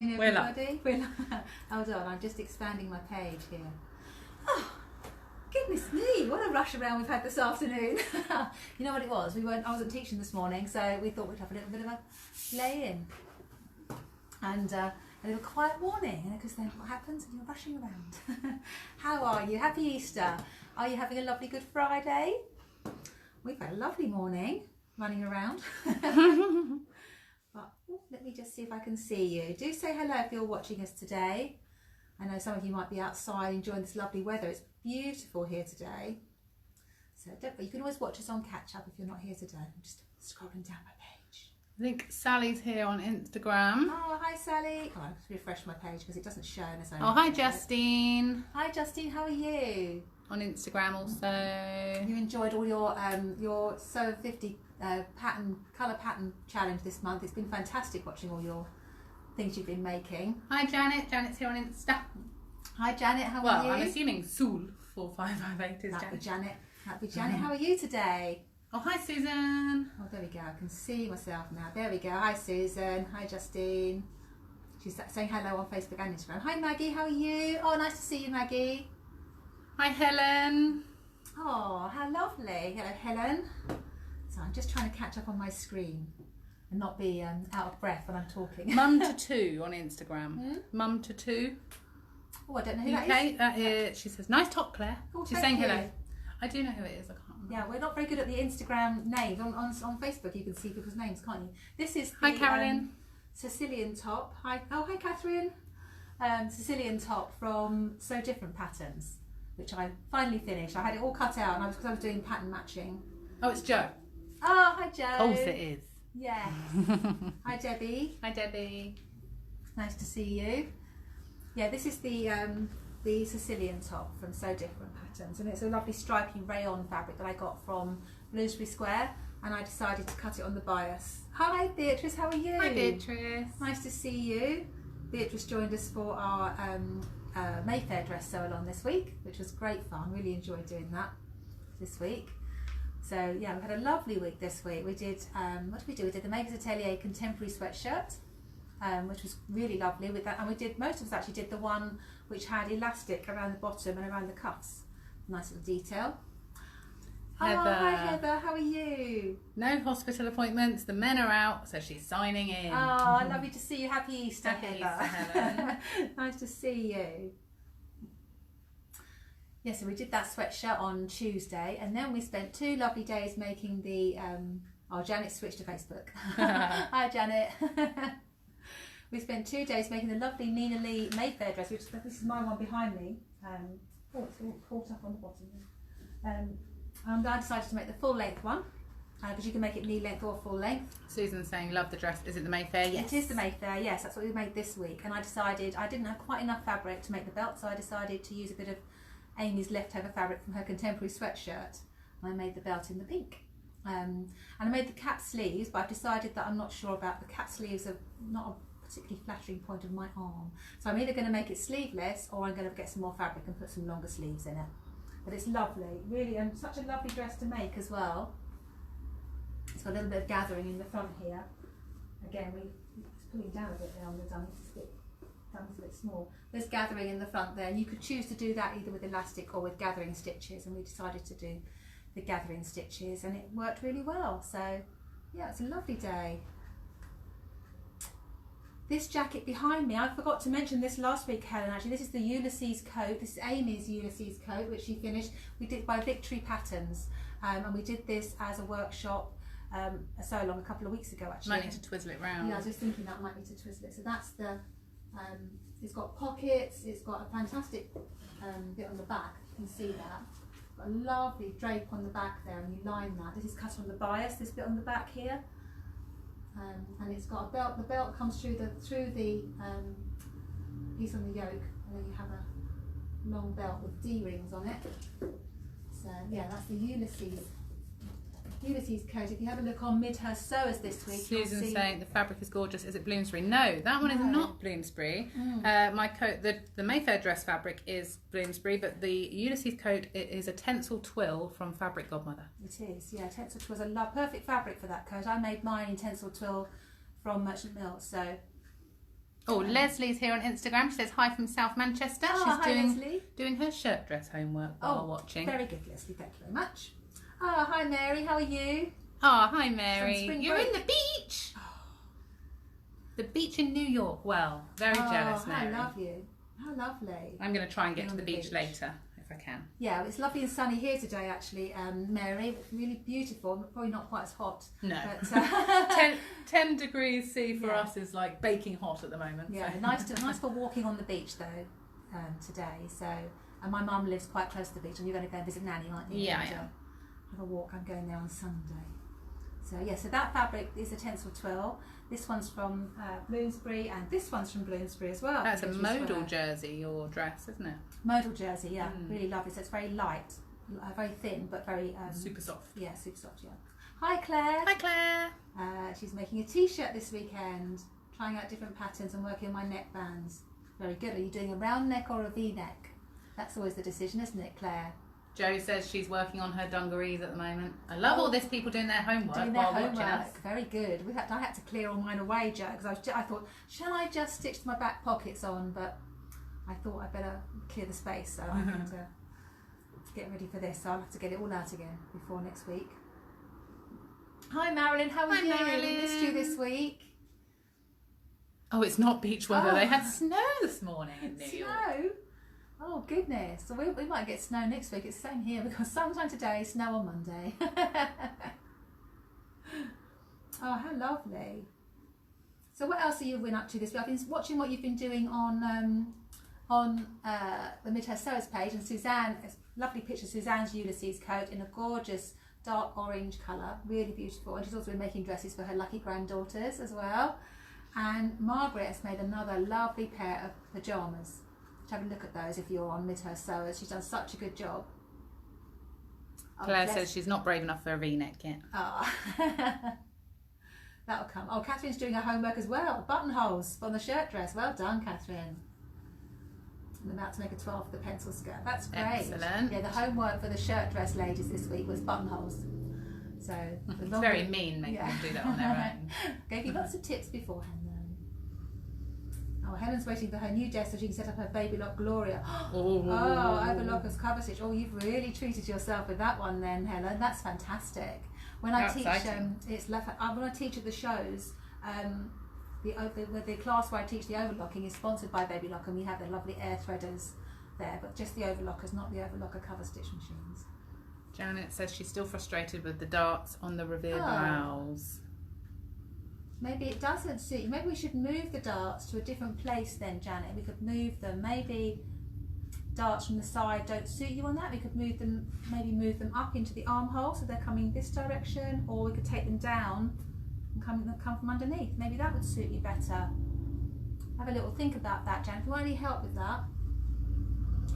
Everybody. Hold on, I'm just expanding my page here. Oh, goodness me, what a rush around we've had this afternoon. You know what it was? I wasn't teaching this morning, so we thought we'd have a little bit of a lay-in. And a little quiet warning, because then what happens when you're rushing around? How are you? Happy Easter. Are you having a lovely Good Friday? We've had a lovely morning running around. But let me just see if I can see you. Do say hello if you're watching us today. I know some of you might be outside enjoying this lovely weather. It's beautiful here today. So you can always watch us on Catch Up if you're not here today. I'm just scrolling down my page. I think Sally's here on Instagram. Oh, hi Sally. Oh, I'll refresh my page because it doesn't show in its own. Oh, hi Justine. Hi Justine, how are you? On Instagram also. You enjoyed all your Sew 50 colour pattern challenge this month. It's been fantastic watching all your things you've been making. Hi Janet. Janet's here on Insta. Hi Janet, how are you? Well, I'm assuming Soul4558 is That'd be Janet. Janet. That'd be Janet. How are you today? Oh, hi Susan. Oh, there we go. I can see myself now. There we go. Hi Susan. Hi Justine. She's saying hello on Facebook and Instagram. Hi Maggie, how are you? Oh, nice to see you, Maggie. Hi Helen. Oh, how lovely. Hello, Helen. So I'm just trying to catch up on my screen and not be out of breath when I'm talking. Mum to two on Instagram. Mum to two. Oh, I don't know who Okay, that is. that is. She says, nice top, Claire. Oh, She's thank saying you. hello. I do know who it is. I can't remember. Yeah, we're not very good at the Instagram names. On Facebook, you can see people's names, can't you? This is the Hi Carolyn. Sicilian top. Hi, oh hi Catherine. Sicilian top from So Different Patterns, which I finally finished. I had it all cut out, and because I was doing pattern matching. Oh, it's Jo. Oh, hi Jo. Of course it is. Yes. Hi Debbie. Hi Debbie. Nice to see you. Yeah, this is the Sicilian top from So Different Patterns, and it's a lovely stripy rayon fabric that I got from Bloomsbury Square, and I decided to cut it on the bias. Hi Beatrice, how are you? Hi Beatrice. Nice to see you. Beatrice joined us for our Mayfair dress sew along this week, which was great fun. Really enjoyed doing that this week. So yeah, we had a lovely week this week. We did, what did we do? We did the Maker's Atelier contemporary sweatshirt, which was really lovely with that. And we did, most of us actually did the one which had elastic around the bottom and around the cuffs. Nice little detail. Heather. Oh, hi Heather, how are you? No hospital appointments, the men are out, so she's signing in. Oh, lovely to see you. Happy Easter, Happy Heather. Easter, Helen. Nice to see you. Yeah, so we did that sweatshirt on Tuesday, and then we spent 2 lovely days making the, oh, Janet switched to Facebook. Hi, Janet. We spent 2 days making the lovely Nina Lee Mayfair dress, which this is my one behind me. Oh, it's all caught up on the bottom. And I decided to make the full length one, because you can make it knee length or full length. Susan's saying, love the dress. Is it the Mayfair? Yes. It is the Mayfair, yes. That's what we made this week. And I decided I didn't have quite enough fabric to make the belt, so I decided to use a bit of Amy's leftover fabric from her contemporary sweatshirt. And I made the belt in the pink. And I made the cap sleeves, but I've decided that I'm not sure about the cap sleeves are not a particularly flattering point of my arm. So I'm either going to make it sleeveless, or I'm going to get some more fabric and put some longer sleeves in it. But it's lovely, really, and such a lovely dress to make as well. It's got a little bit of gathering in the front here. Again, it's pulling down a bit there on the dummy, it's a bit small. There's gathering in the front there, and you could choose to do that either with elastic or with gathering stitches, and we decided to do the gathering stitches, and it worked really well. So yeah, it's a lovely day. This jacket behind me, I forgot to mention this last week, Helen, actually. This is the Ulysses coat. This is Amy's Ulysses coat, which she finished. We did by Victory Patterns, and we did this as a workshop so long a couple of weeks ago, actually. Might need to twizzle it round. Yeah, I was just thinking that I might need to twizzle it. So that's the, it's got pockets, it's got a fantastic bit on the back, you can see that. Got a lovely drape on the back there, and you line that. This is cut on the bias, this bit on the back here. And it's got a belt. The belt comes through the piece on the yoke, and then you have a long belt with D rings on it. So yeah, that's the Ulysses coat. If you have a look on Midhurst Sewers this week, Susan's you'll see saying the fabric is gorgeous. Is it Bloomsbury? No, that one is not Bloomsbury. My coat, the Mayfair dress fabric is Bloomsbury, but the Ulysses coat, it is a Tencel Twill from Fabric Godmother. It is, yeah. Tencel Twill is a perfect fabric for that coat. I made mine in Tencel Twill from Merchant Mills, so Oh, Leslie's here on Instagram. She says hi from South Manchester. Oh, She's hi, Leslie. doing her shirt dress homework while watching. Very good, Leslie. Thank you very much. Oh, hi, Mary. How are you? Oh, hi, Mary. You're break. in the beach. The beach in New York. Well, very jealous, Mary. I love you. How lovely. I'm going to try and get to the beach later if I can. Yeah, it's lovely and sunny here today, actually, Mary. It's really beautiful. Probably not quite as hot. No. But, 10 degrees C for us is like baking hot at the moment. Yeah, so. nice for walking on the beach, though, today. So, and my mum lives quite close to the beach, and you're going to go and visit Nanny, aren't you? Yeah, and, I am. Have a walk. I'm going there on Sunday. So, yeah, so that fabric is a Tencel Twill. This one's from Bloomsbury, and this one's from Bloomsbury as well. That's a modal jersey or dress, isn't it? Modal jersey, yeah. Really lovely. So it's very light, very thin, but very... super soft. Yeah, super soft, yeah. Hi, Claire. Hi, Claire. She's making a T-shirt this weekend, trying out different patterns and working on my neck bands. Very good. Are you doing a round neck or a V-neck? That's always the decision, isn't it, Claire? Jo says she's working on her dungarees at the moment. I love all this people doing their homework watching us. Very good. I had to clear all mine away, Jo, because I thought, shall I just stitch my back pockets on? But I thought I'd better clear the space, so I need to get ready for this. So I'll have to get it all out again before next week. Hi, Marilyn. How are you? Marilyn. We missed you this week. Oh, it's not beach weather. They had snow this morning in New York. Snow? Oh, goodness. So we might get snow next week. It's the same here because sometime today, snow on Monday. Oh, how lovely. So what else have you been up to this week? I've been watching what you've been doing on the Mid Her Sewers page, and Suzanne, a lovely picture of Suzanne's Ulysses coat in a gorgeous dark orange colour, really beautiful. And she's also been making dresses for her lucky granddaughters as well. And Margaret has made another lovely pair of pyjamas. Have a look at those if you're on Mid Her Sewers. She's done such a good job. Claire says she's not brave enough for a V-neck yet. Oh. That'll come. Oh, Catherine's doing her homework as well. Buttonholes on the shirt dress. Well done, Catherine. I'm about to make a 12 for the pencil skirt. That's great. Excellent. Yeah, the homework for the shirt dress ladies this week was buttonholes. So it's very mean making them do that on their own. Gave you lots of tips beforehand. Oh, Helen's waiting for her new desk so she can set up her baby lock Gloria. Oh, overlockers cover stitch. Oh, you've really treated yourself with that one then, Helen. That's fantastic. When I teach, when I teach at the shows, the class where I teach the overlocking is sponsored by Baby Lock, and we have the lovely air threaders there, but just the overlockers, not the overlocker cover stitch machines. Janet says she's still frustrated with the darts on the Revere blouse. Maybe it doesn't suit you. Maybe we should move the darts to a different place then, Janet. We could move them. Maybe darts from the side don't suit you on that. We could move them, maybe move them up into the armhole so they're coming this direction, or we could take them down and come from underneath. Maybe that would suit you better. Have a little think about that, Janet. If you want any help with that.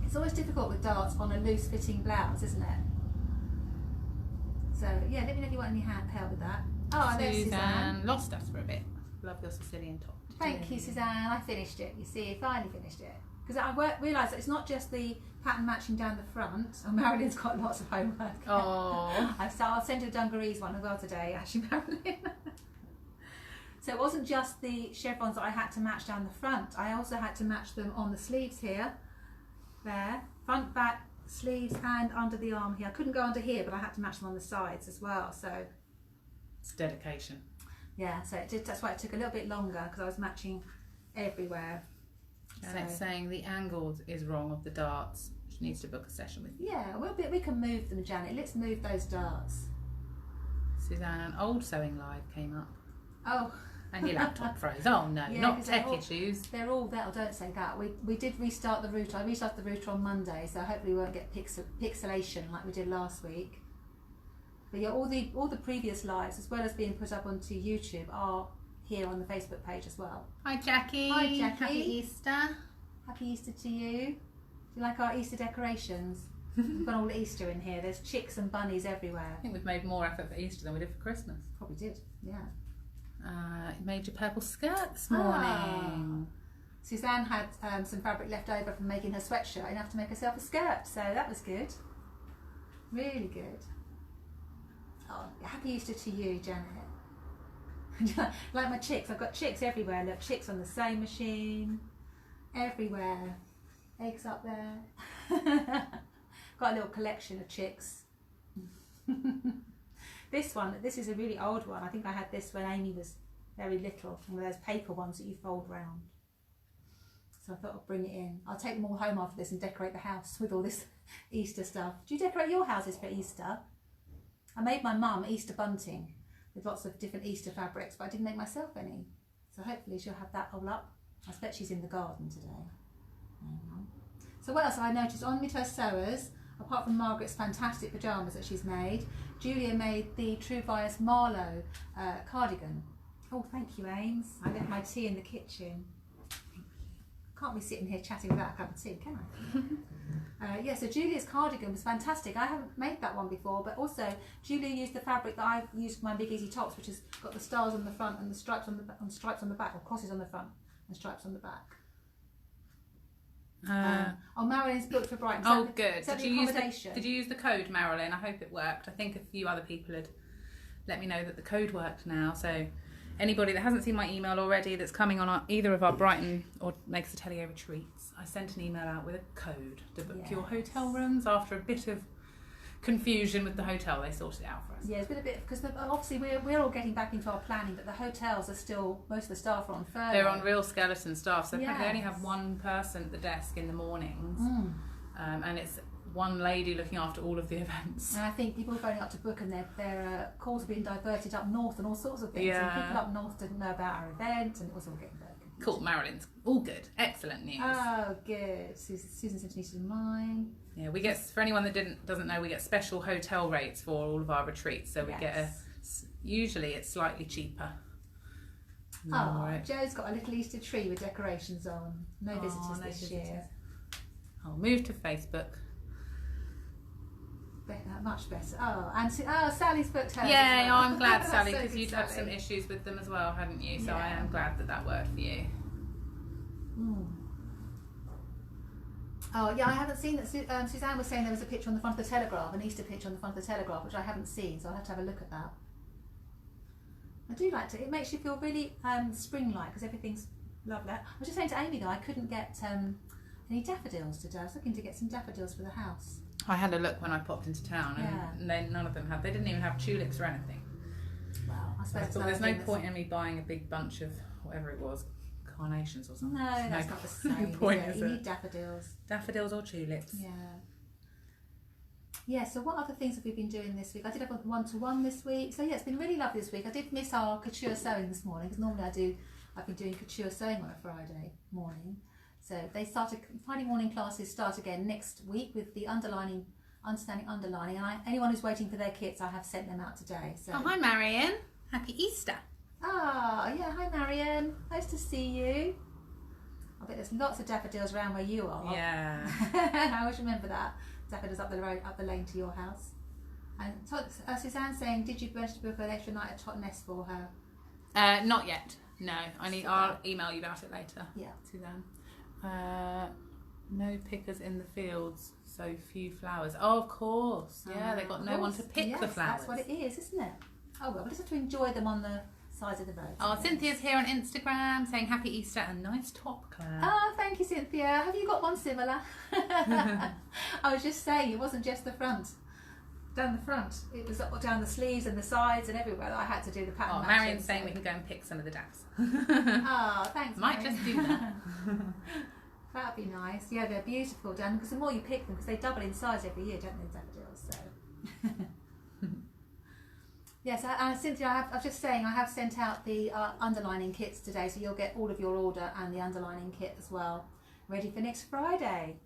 It's always difficult with darts on a loose fitting blouse, isn't it? So yeah, let me know if you want any help with that. Oh, there's Suzanne. Lost us for a bit. Love your Sicilian top. Thank you, Suzanne. I finished it. You see, finally finished it. Because I realised that it's not just the pattern matching down the front. Oh, Marilyn's got lots of homework. Oh. I'll send you a dungarees one as well today, actually, Marilyn. So it wasn't just the chevrons that I had to match down the front. I also had to match them on the sleeves here. There. Front, back, sleeves, and under the arm here. I couldn't go under here, but I had to match them on the sides as well. So it's dedication. Yeah, so that's why it took a little bit longer, because I was matching everywhere. And it's saying the angle is wrong of the darts. She needs to book a session with you. Yeah, we can move them, Janet. Let's move those darts. Suzanne, old Sewing Live came up. Oh. And your laptop froze. Oh no, yeah, not tech issues. They're all there. Don't say that. We did restart the router. I restarted the router on Monday, so hopefully we won't get pixelation like we did last week. But yeah, all the previous lives, as well as being put up onto YouTube, are here on the Facebook page as well. Hi Jackie. Hi Jackie. Happy Easter. Happy Easter to you. Do you like our Easter decorations? We've got all Easter in here. There's chicks and bunnies everywhere. I think we've made more effort for Easter than we did for Christmas. Probably did, yeah. You made your purple skirt this morning. Suzanne had some fabric left over from making her sweatshirt, enough to make herself a skirt, so that was good. Really good. Oh, happy Easter to you, Janet. Like my chicks, I've got chicks everywhere. Look, chicks on the sewing machine, everywhere. Eggs up there. Got a little collection of chicks. This is a really old one. I think I had this when Amy was very little. One of those paper ones that you fold round. So I thought I'd bring it in. I'll take them all home after this and decorate the house with all this Easter stuff. Do you decorate your houses for Easter? I made my mum Easter bunting with lots of different Easter fabrics, but I didn't make myself any. So hopefully she'll have that all up. I bet she's in the garden today. So what else have I noticed on with her sewers, apart from Margaret's fantastic pyjamas that she's made, Julia made the True Bias Marlowe cardigan. Oh, thank you, Ames. I left my tea in the kitchen. Can't be sitting here chatting without a cup of tea, can I? Yeah, so Julia's cardigan was fantastic. I haven't made that one before, but also Julia used the fabric that I've used for my Big Easy tops, which has got the stars on the front and the stripes on the back, or crosses on the front and stripes on the back. Marilyn's booked for Brighton. Oh, good. Did you use the code, Marilyn? I hope it worked. I think a few other people had let me know that the code worked now. So anybody that hasn't seen my email already that's coming on either of our Brighton or Makes Atelier retreats, I sent an email out with a code to book your hotel rooms. After a bit of confusion with the hotel, they sorted it out for us. Yeah, it's been a bit, because obviously we're all getting back into our planning, but the hotels are still, most of the staff are on furlough. They're on real skeleton staff, so they only have one person at the desk in the mornings, and it's one lady looking after all of the events. And I think people are phoning up to book, and their calls are being diverted up north and all sorts of things. Yeah. And people up north didn't know about our event, and it was all getting very confusing. Cool, Marilyn's all good. Excellent news. Oh, good. Susan sent me to mine. Yeah, we get, for anyone that doesn't know, we get special hotel rates for all of our retreats. So we get usually it's slightly cheaper. Joe's got a little Easter tree with decorations on. No visitors this year. I'll move to Facebook. Much better. Sally's booked hers. Yeah, well. I'm glad, Sally, because so you'd had some issues with them as well, hadn't you? So I am glad that worked for you. Oh yeah, I haven't seen that. Suzanne was saying there was a picture on the front of the Telegraph, an Easter picture on the front of the Telegraph, which I haven't seen, so I'll have to have a look at that. I do like it. It makes you feel really spring-like because everything's lovely. I was just saying to Amy though, I couldn't get any daffodils today. I was looking to get some daffodils for the house. I had a look when I popped into town, and none of them had. They didn't even have tulips or anything. Well, I suppose there's no point in me buying a big bunch of whatever it was, carnations or something. No, that's not the same. You need daffodils. Daffodils or tulips. Yeah. Yeah, so what other things have we been doing this week? I did have a one-to-one this week. So yeah, it's been really lovely this week. I did miss our couture sewing this morning because normally I've been doing couture sewing on a Friday morning. So Friday morning classes start again next week with the understanding underlining. And anyone who's waiting for their kits, I have sent them out today. So. Oh, hi Marion. Happy Easter. Ah, yeah, hi Marion. Nice to see you. I bet there's lots of daffodils around where you are. Yeah. I always remember that. Daffodils up the road, up the lane to your house. And Suzanne's saying, did you manage to book an extra night at Totnes for her? Not yet. No. I'll email you about it later. Yeah. Suzanne. No pickers in the fields, so few flowers. Oh, of course. Yeah, they've got no one to pick the flowers. That's what it is, isn't it? Oh well, we just have to enjoy them on the sides of the road. Oh, Cynthia's here on Instagram saying happy Easter and nice top, Claire. Oh, thank you, Cynthia. Have you got one similar? I was just saying, it wasn't just the front. Down the front. It was up down the sleeves and the sides and everywhere that I had to do the pattern. Oh, Marion's saying we can go and pick some of the daffs. Oh, thanks, Might Marion. just do that. That'd be nice. Yeah, they're beautiful, Dan, because the more you pick them, because they double in size every year, don't they, daffodils? So. Yes, Cynthia, I was just saying, I have sent out the underlining kits today, so you'll get all of your order and the underlining kit as well, ready for next Friday.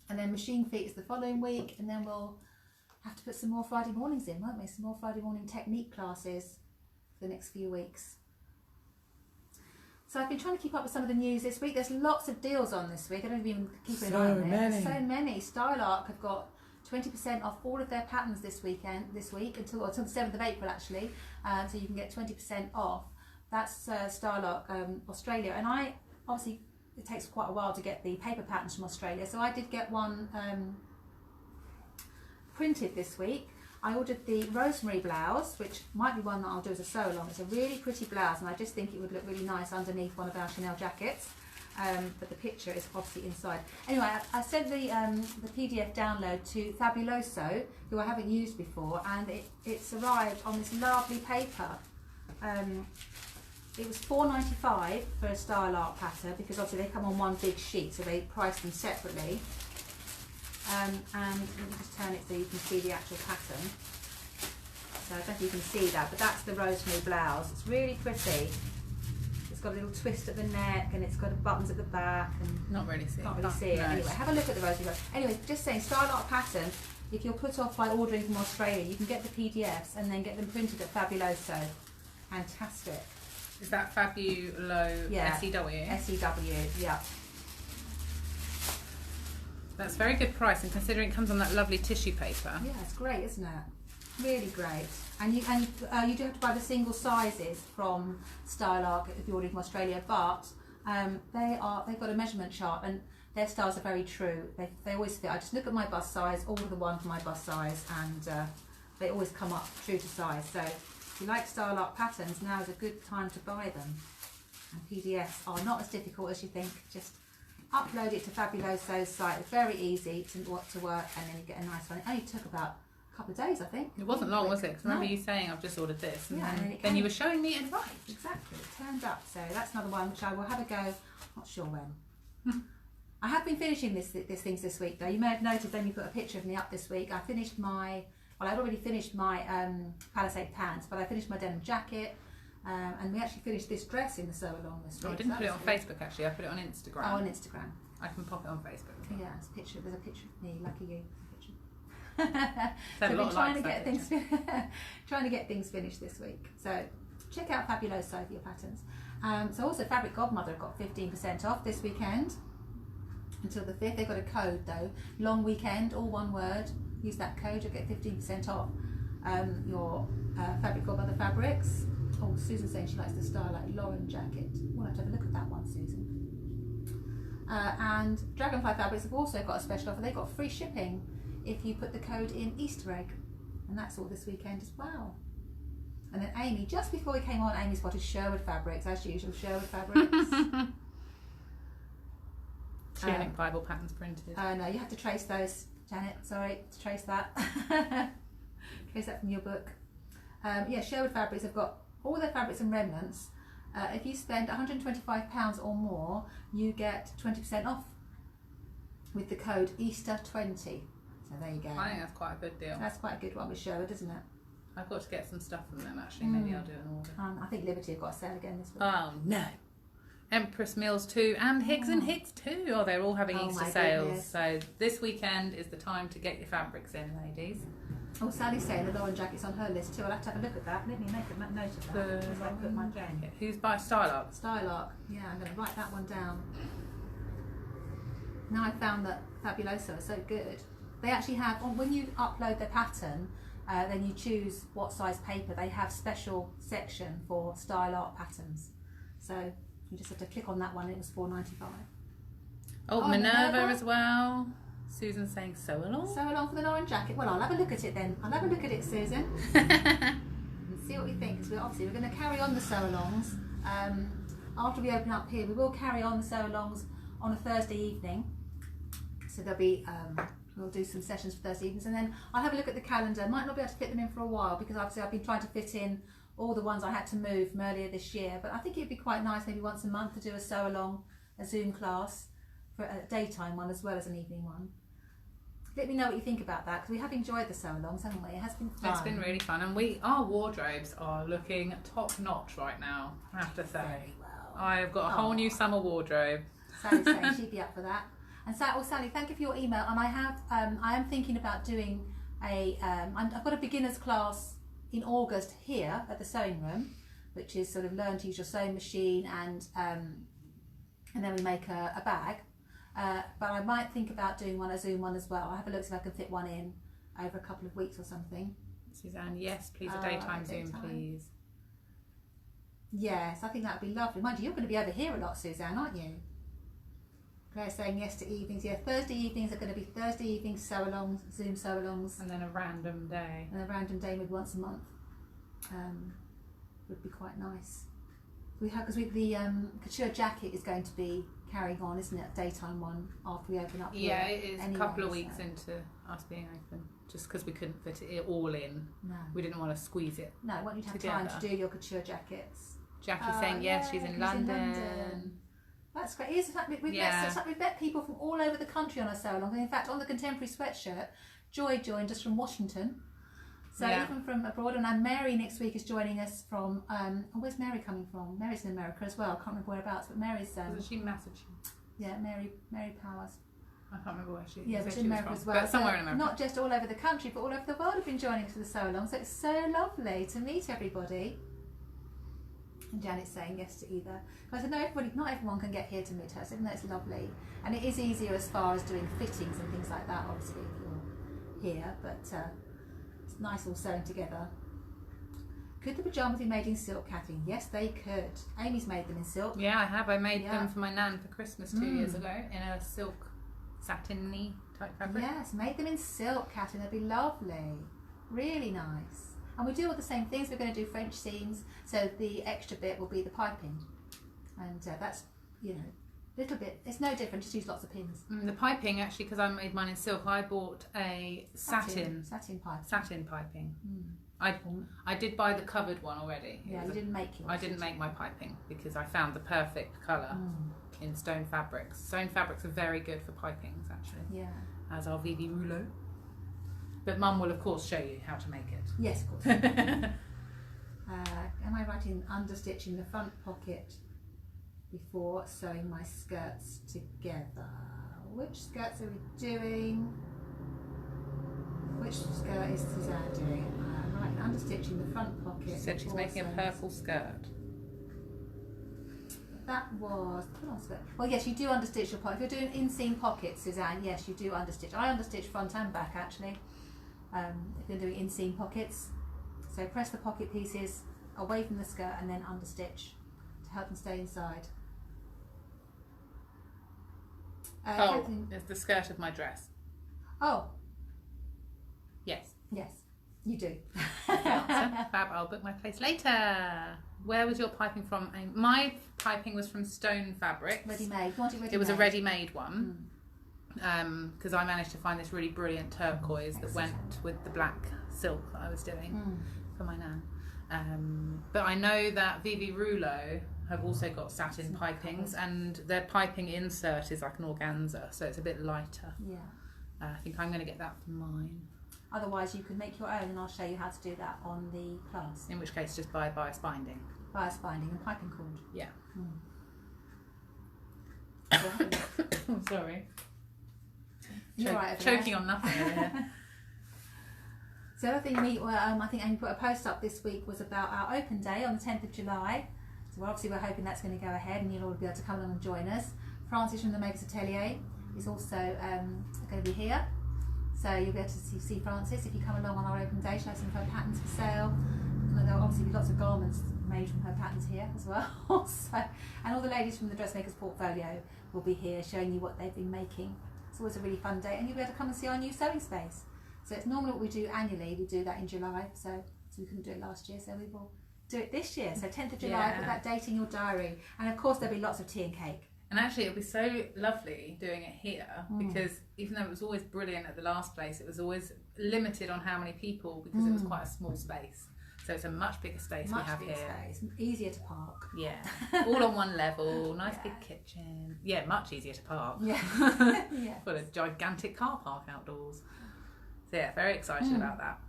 And then machine feet is the following week, and then we'll have to put some more Friday mornings in, won't we? Some more Friday morning technique classes for the next few weeks. So I've been trying to keep up with some of the news this week. There's lots of deals on this week. I don't even keep an eye on it. There's so many. Style Arc have got 20% off all of their patterns this week until the 7th of April actually. So you can get 20% off. That's Style Arc Australia. And obviously it takes quite a while to get the paper patterns from Australia. So I did get one printed this week. I ordered the Rosemary Blouse, which might be one that I'll do as a sew along. It's a really pretty blouse, and I just think it would look really nice underneath one of our Chanel jackets. But the picture is obviously inside. Anyway, I sent the PDF download to Fabuloso, who I haven't used before, and it's arrived on this lovely paper. It was $4.95 for a style art pattern, because obviously they come on one big sheet, so they price them separately. And let me just turn it so you can see the actual pattern. So I don't know if you can see that, but that's the Rosemary Blouse. It's really pretty. It's got a little twist at the neck, and it's got buttons at the back. And not really see it. Can't really see it. No. Anyway, have a look at the Rosemary Blouse. Anyway, just saying, style art pattern. If you're put off by ordering from Australia, you can get the PDFs and then get them printed at Fabuloso. Fantastic. Is that Fabulo SEW? SEW, yeah. That's very good price, and considering it comes on that lovely tissue paper. Yeah, it's great, isn't it? Really great. And you do have to buy the single sizes from Style Arc if you order from Australia, but they've got a measurement chart, and their styles are very true. They always fit. I just look at my bust size, order the one for my bust size, and they always come up true to size. So if you like Style Arc patterns, now is a good time to buy them. And PDFs are not as difficult as you think. Just upload it to Fabuloso's site. It's very easy to work, and then you get a nice one. It only took about a couple of days, I think. It wasn't long, was it? Because I remember you saying, I've just ordered this, and then you were showing me it right. Exactly, it turned up. So that's another one which I will have a go. Not sure when. I have been finishing these things this week, though. You may have noticed, then you put a picture of me up this week. I finished my, well, I'd already finished my Palisade pants, but I finished my denim jacket. And we actually finished this dress in the sew along this week. I didn't put it on Facebook, actually. I put it on Instagram. Oh, on Instagram. I can pop it on Facebook. Yeah, there's a picture of me. Lucky you. So we've been trying to get things finished this week. So check out Fabuloso for your patterns. So also Fabric Godmother have got 15% off this weekend until the 5th. They've got a code though. Long weekend, all one word. Use that code, you'll get 15% off your Fabric Godmother fabrics. Oh, Susan's saying she likes the style like Lauren jacket. We'll have to have a look at that one, Susan. And Dragonfly Fabrics have also got a special offer. They've got free shipping if you put the code in Easter egg, and that's all this weekend as well. And then Amy, just before we came on, Amy spotted Sherwood Fabrics, as usual. Sherwood Fabrics. Tunic Bible patterns printed. No, you have to trace those, Janet. Sorry, to trace that. Trace that from your book. Yeah, Sherwood Fabrics have got all their fabrics and remnants. If you spend £125 or more, you get 20% off with the code Easter20. So there you go. I think that's quite a good deal. That's quite a good one with Sherwood, isn't it? I've got to get some stuff from them actually. Maybe I'll do an order. I think Liberty have got a sale again this week. Oh no. Empress Mills too, and Higgs and Higgs too. Oh, they're all having Easter sales. Goodness. So this weekend is the time to get your fabrics in, ladies. Oh, Sally's saying the Lauren jacket's on her list too. I'll have to have a look at that. Let me make a note of that. As I put my jacket. Who's by Style Arc? Style Arc. Yeah, I'm going to write that one down. Now I found that Fabuloso are so good. They actually have, when you upload their pattern, then you choose what size paper. They have special section for Style Art patterns. So you just have to click on that one. It was $4.95. Oh, Minerva as well. Susan's saying sew along. Sew along for the Lauren jacket. Well, I'll have a look at it then. I'll have a look at it, Susan, and see what we think. Because we're going to carry on the sew alongs. After we open up here, we will carry on the sew alongs on a Thursday evening. So there'll be we'll do some sessions for Thursday evenings, and then I'll have a look at the calendar. Might not be able to fit them in for a while because obviously I've been trying to fit in all the ones I had to move from earlier this year. But I think it'd be quite nice maybe once a month to do a sew along, a Zoom class, for a daytime one as well as an evening one. Let me know what you think about that, because we have enjoyed the sew alongs, haven't we? It has been fun. It's been really fun, and our wardrobes are looking top notch right now, I have to say. Very well. I've got a whole new summer wardrobe. Sally's saying she'd be up for that. And Sally, thank you for your email. And I am thinking about doing I've got a beginner's class in August here at the sewing room, which is sort of learn to use your sewing machine, and then we make a bag. But I might think about doing a Zoom one as well. I'll have a look see if I can fit one in over a couple of weeks or something. Suzanne, yes, please, a daytime Zoom, please. Yes, I think that would be lovely. Mind you, you're going to be over here a lot, Suzanne, aren't you? Claire's saying yes to evenings. Yeah, Thursday evenings are going to be Thursday evenings sew-alongs, Zoom sew-alongs. And then a random day. And a random day with once a month. Would be quite nice. We have, because the couture jacket is going to be carrying on, isn't it? Daytime one after we open up. Yeah, it is anyway, a couple of weeks into us being open, just because we couldn't fit it all in. No. We didn't want to squeeze it. No, I want you to have time to do your couture jackets. Jackie's saying yes, she's in London. That's great. We've met people from all over the country on our sew-along. In fact, on the contemporary sweatshirt, Joy joined us from Washington. So even from abroad, and Mary next week is joining us from. Where's Mary coming from? Mary's in America as well. I can't remember whereabouts, but Mary's. Isn't she Massachusetts? Yeah, Mary Powers. I can't remember where she. Yeah, but in America as well. But somewhere in America. Not just all over the country, but all over the world have been joining us for the sew-along. So it's so lovely to meet everybody. And Janet's saying yes to either. I said, no, not everyone can get here to meet her, so even though it's lovely. And it is easier as far as doing fittings and things like that, obviously, if you're here, but it's nice all sewing together. Could the pyjamas be made in silk, Catherine? Yes, they could. Amy's made them in silk. Yeah, I have. I made them for my nan for Christmas 2 years ago in a silk satiny type fabric. Yes, made them in silk, Catherine. They'd be lovely. Really nice. And we do all the same things. We're going to do French seams, so the extra bit will be the piping, and that's, you know, a little bit. It's no different. Just use lots of pins. The piping, actually, because I made mine in silk, I bought a satin piping. I did buy the covered one already. Yeah, you didn't make yours. I didn't make my piping because I found the perfect colour in Stone Fabrics. Stone Fabrics are very good for pipings, actually. Yeah. As are Vivi Rouleau. But Mum will, of course, show you how to make it. Yes, of course. Am I writing understitching the front pocket before sewing my skirts together? Which skirts are we doing? Which skirt is Suzanne doing? Right, understitching the front pocket. She said she's making a purple skirt. That was the pull-on skirt. Well, yes, you do understitch your pocket. If you're doing inseam pockets, Suzanne, yes, you do understitch. I understitch front and back, actually. If you're doing inseam pockets, so press the pocket pieces away from the skirt and then understitch to help them stay inside. It's the skirt of my dress. Oh, yes, you do. Fab, I'll book my place later. Where was your piping from? My piping was from Stone Fabrics. Ready-made. It was a ready-made one. Because I managed to find this really brilliant turquoise that went with the black silk that I was doing for my nan. But I know that Vivi Rouleau have also got satin pipings, and their piping insert is like an organza, so it's a bit lighter. Yeah. I think I'm going to get that for mine. Otherwise, you can make your own, and I'll show you how to do that on the class. In which case, just buy bias binding. Bias binding and piping cord. Yeah. I'm sorry. You're right, choking on nothing over here. So the other thing I think Amy put a post up this week was about our open day on the 10th of July. So obviously we're hoping that's going to go ahead and you'll all be able to come along and join us. Francis from the Makers Atelier is also going to be here. So you'll be able to see Francis if you come along on our open day. She'll have some of her patterns for sale. And there'll obviously be lots of garments made from her patterns here as well. And all the ladies from the Dressmakers Portfolio will be here showing you what they've been making. It's always a really fun day, and you'll be able to come and see our new sewing space. So it's normally what we do annually. We do that in July, so we couldn't do it last year, so we will do it this year. So 10th of July, put that date in your diary. And of course there'll be lots of tea and cake. And actually it'll be so lovely doing it here because even though it was always brilliant at the last place, it was always limited on how many people because it was quite a small space. So it's a much bigger space we have here. Space, easier to park. Yeah, all on one level, nice big kitchen. Yeah, much easier to park. Yeah. Yeah. Got a gigantic car park outdoors. So yeah, very excited about that.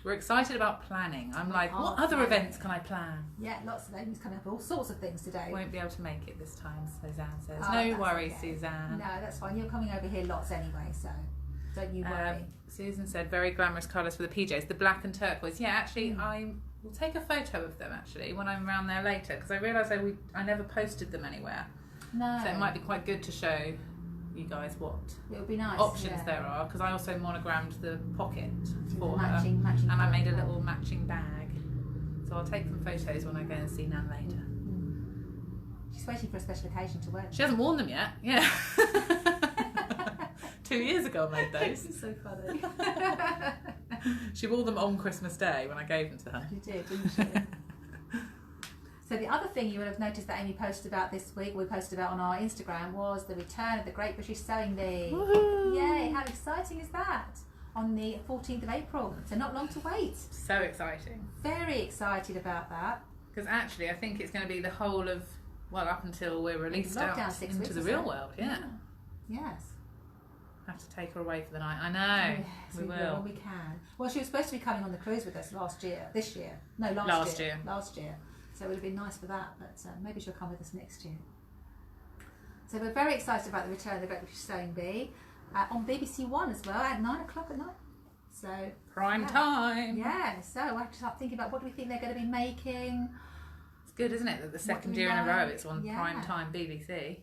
We're excited about planning. I'm like, what other events can I plan? Yeah, lots of things coming up, all sorts of things today. Won't be able to make it this time, Suzanne says. No worries, okay. Suzanne. No, that's fine. You're coming over here lots anyway, so don't you worry. Susan said, very glamorous colours for the PJs, the black and turquoise. Yeah, actually, I will take a photo of them, actually, when I'm around there later, because I realised I never posted them anywhere. No. So it might be quite good to show you guys what it would be nice, options there are, because I also monogrammed the pocket for matching her, and I made a little matching bag. So I'll take some photos when I go and see Nan later. She's waiting for a special occasion to wear them. She hasn't worn them yet. Yeah. 2 years ago I made those. It's so funny. She wore them on Christmas Day when I gave them to her. She did, didn't she? So the other thing you would have noticed that Amy posted about this week, we posted about on our Instagram, was the return of the Great British Sewing Bee. Woohoo! Yay, how exciting is that? On the 14th of April, so not long to wait. So exciting. Very excited about that. Because actually I think it's going to be the whole of, well, up until we're released Lockdown out 6 into weeks the or real so. world, yeah. Yes. Have to take her away for the night. I know. Yes, we will. when we can. Well, she was supposed to be coming on the cruise with us last year. Last year. Last year. So it would have been nice for that, but maybe she'll come with us next year. So we're very excited about the return of the Great British Sewing Bee on BBC One as well at 9 o'clock at night. So Prime time. Yeah. So I have to start thinking about what do we think they're going to be making. It's good, isn't it, that the second year in a row it's on prime time BBC.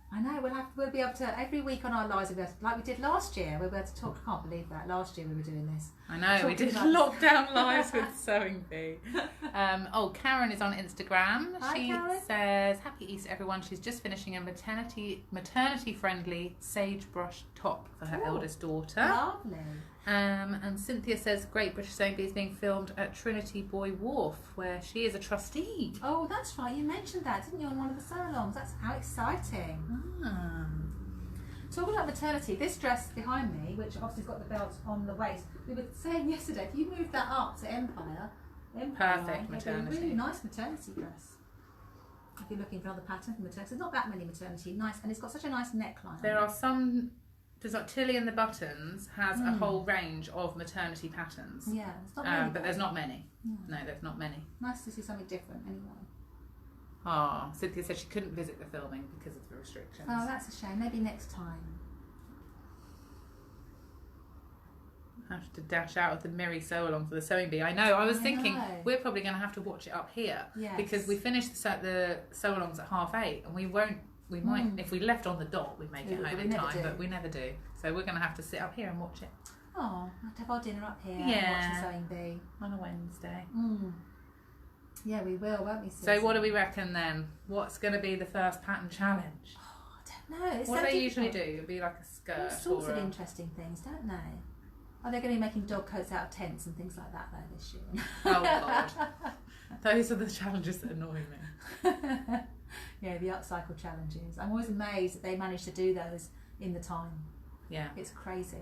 I know, we'll be able to, every week on our lives, like we did last year, we'll be able to talk. I can't believe that, last year we were doing this. I know, we did lockdown lives with Sewing Bee. Karen is on Instagram. Hi, she Karen. says, Happy Easter everyone. She's just finishing a maternity friendly sagebrush top for her eldest daughter. Lovely. And Cynthia says Great British Sewing Bee is being filmed at Trinity Buoy Wharf, where she is a trustee. Oh, that's right, you mentioned that, didn't you, on one of the sew-alongs? That's how exciting. Talking about maternity, this dress behind me, which obviously has got the belt on the waist, we were saying yesterday, if you move that up to Empire Perfect line, maternity. it'd be a really nice maternity dress. If you're looking for another pattern for maternity, there's not that many maternity, nice, and it's got such a nice neckline. There are some. There's like Tilly and the Buttons has a whole range of maternity patterns. Yeah, it's not many. But there's not many. Yeah. No, there's not many. Nice to see something different anyway. Cynthia said she couldn't visit the filming because of the restrictions. Oh, that's a shame. Maybe next time. I have to dash out of the Mirry sew along for the Sewing Bee. I know. I was thinking we're probably going to have to watch it up here because we finished the sew alongs at 8:30, and we won't. We might, if we left on the dot, we'd make it home in time, but we never do. So we're going to have to sit up here and watch it. Oh, we'll have to have our dinner up here and watch the Sewing Bee. On a Wednesday. Yeah, we will, won't we, Susie? So what do we reckon then? What's going to be the first pattern challenge? Oh, I don't know. It's what so do they difficult. usually do? It'll be like a skirt. All sorts or of interesting things, don't they? Are they going to be making dog coats out of tents and things like that though this year? Oh God. Those are the challenges that annoy me. Yeah, the upcycle challenges. I'm always amazed that they manage to do those in the time. Yeah. It's crazy.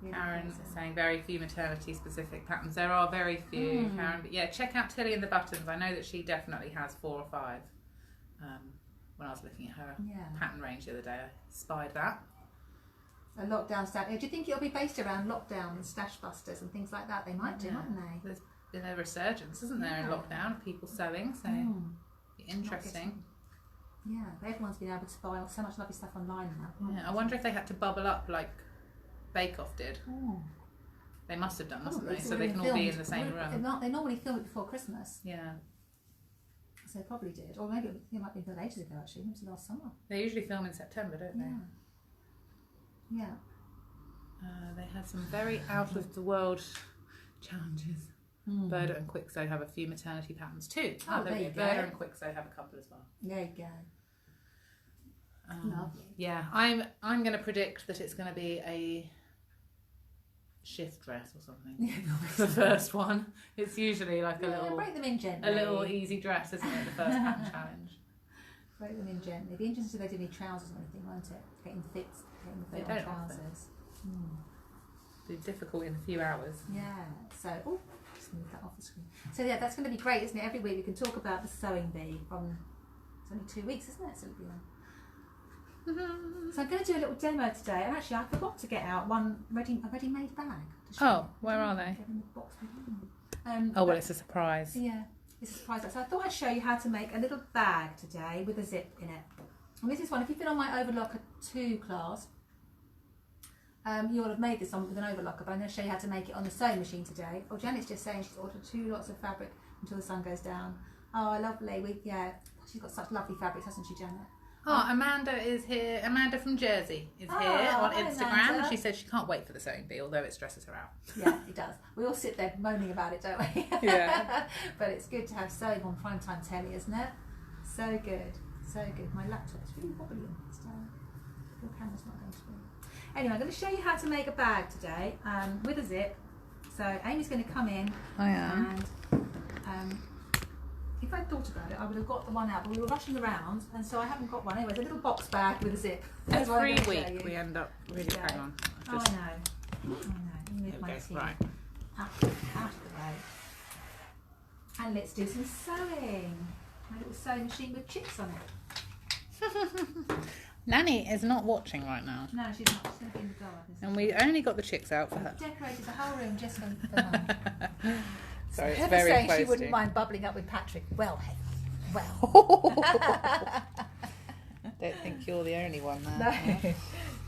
Really Karen crazy. is saying very few maternity specific patterns. There are very few, Karen. But yeah, check out Tilly and the Buttons. I know that she definitely has 4 or 5. When I was looking at her pattern range the other day, I spied that. A lockdown stash. Do you think it'll be based around lockdown and stash busters and things like that? They might do, mightn't they? There's been a resurgence, isn't there, in lockdown of people sewing, so interesting. Yeah, but everyone's been able to buy so much lovely stuff online now. Yeah, I wonder if they had to bubble up like Bake Off did. They must have done, mustn't they? So they can all be in the same room. They normally film it before Christmas. Yeah. So they probably did. Or maybe it might be filmed ages ago actually. Maybe it was last summer. They usually film in September, don't they? Yeah. They had some very out of the world challenges. Burda and Quicksew have a few maternity patterns too. There you go. Burda and Quicksew have a couple as well. There you go. Lovely. Yeah, I'm going to predict that it's going to be a shift dress or something. The first one. It's usually like a little break them in gently. a little easy dress, isn't it? The first pattern challenge. Break them in gently. It'd be interesting if they did any trousers or anything, won't it? Getting the fit They on don't trousers. Be difficult in a few hours. Yeah. So, just move that off the screen. So yeah, that's going to be great, isn't it? Every week we can talk about the Sewing Bee. It's only 2 weeks, isn't it? So it'll be So I'm going to do a little demo today, and actually I forgot to get out a ready-made bag. Where are they? In the box behind. Well, it's a surprise. Yeah, it's a surprise. So I thought I'd show you how to make a little bag today with a zip in it. And this is one, if you've been on my Overlocker 2 class, you'll have made this one with an overlocker, but I'm going to show you how to make it on the sewing machine today. Oh, Janet's just saying she's ordered 2 lots of fabric until the sun goes down. Oh, lovely. She's got such lovely fabrics, hasn't she, Janet? Amanda is here. Amanda from Jersey is here on Instagram. And she said she can't wait for the Sewing Bee, although it stresses her out. Yeah, it does. We all sit there moaning about it, don't we? Yeah. But it's good to have sewing on primetime telly, isn't it? So good. So good. My laptop's really wobbly on this. Your camera's not going to be. Anyway, I'm going to show you how to make a bag today with a zip. So Amy's going to come in. I am. And if I'd thought about it, I would have got the one out, but we were rushing around, and so I haven't got one. Anyway, it's a little box bag with a zip. Every week we end up really hang on. Oh, I know. Let me move my tea right. out of the way. And let's do some sewing. My little sewing machine with chicks on it. Nanny is not watching right now. No, she's not. She's going to be in the garden. And we only got the chicks out for her. Decorated the whole room just for Mum. So it's very saying close she wouldn't to. mind bubbling up with Patrick. Well, well. Don't think you're the only one there. No.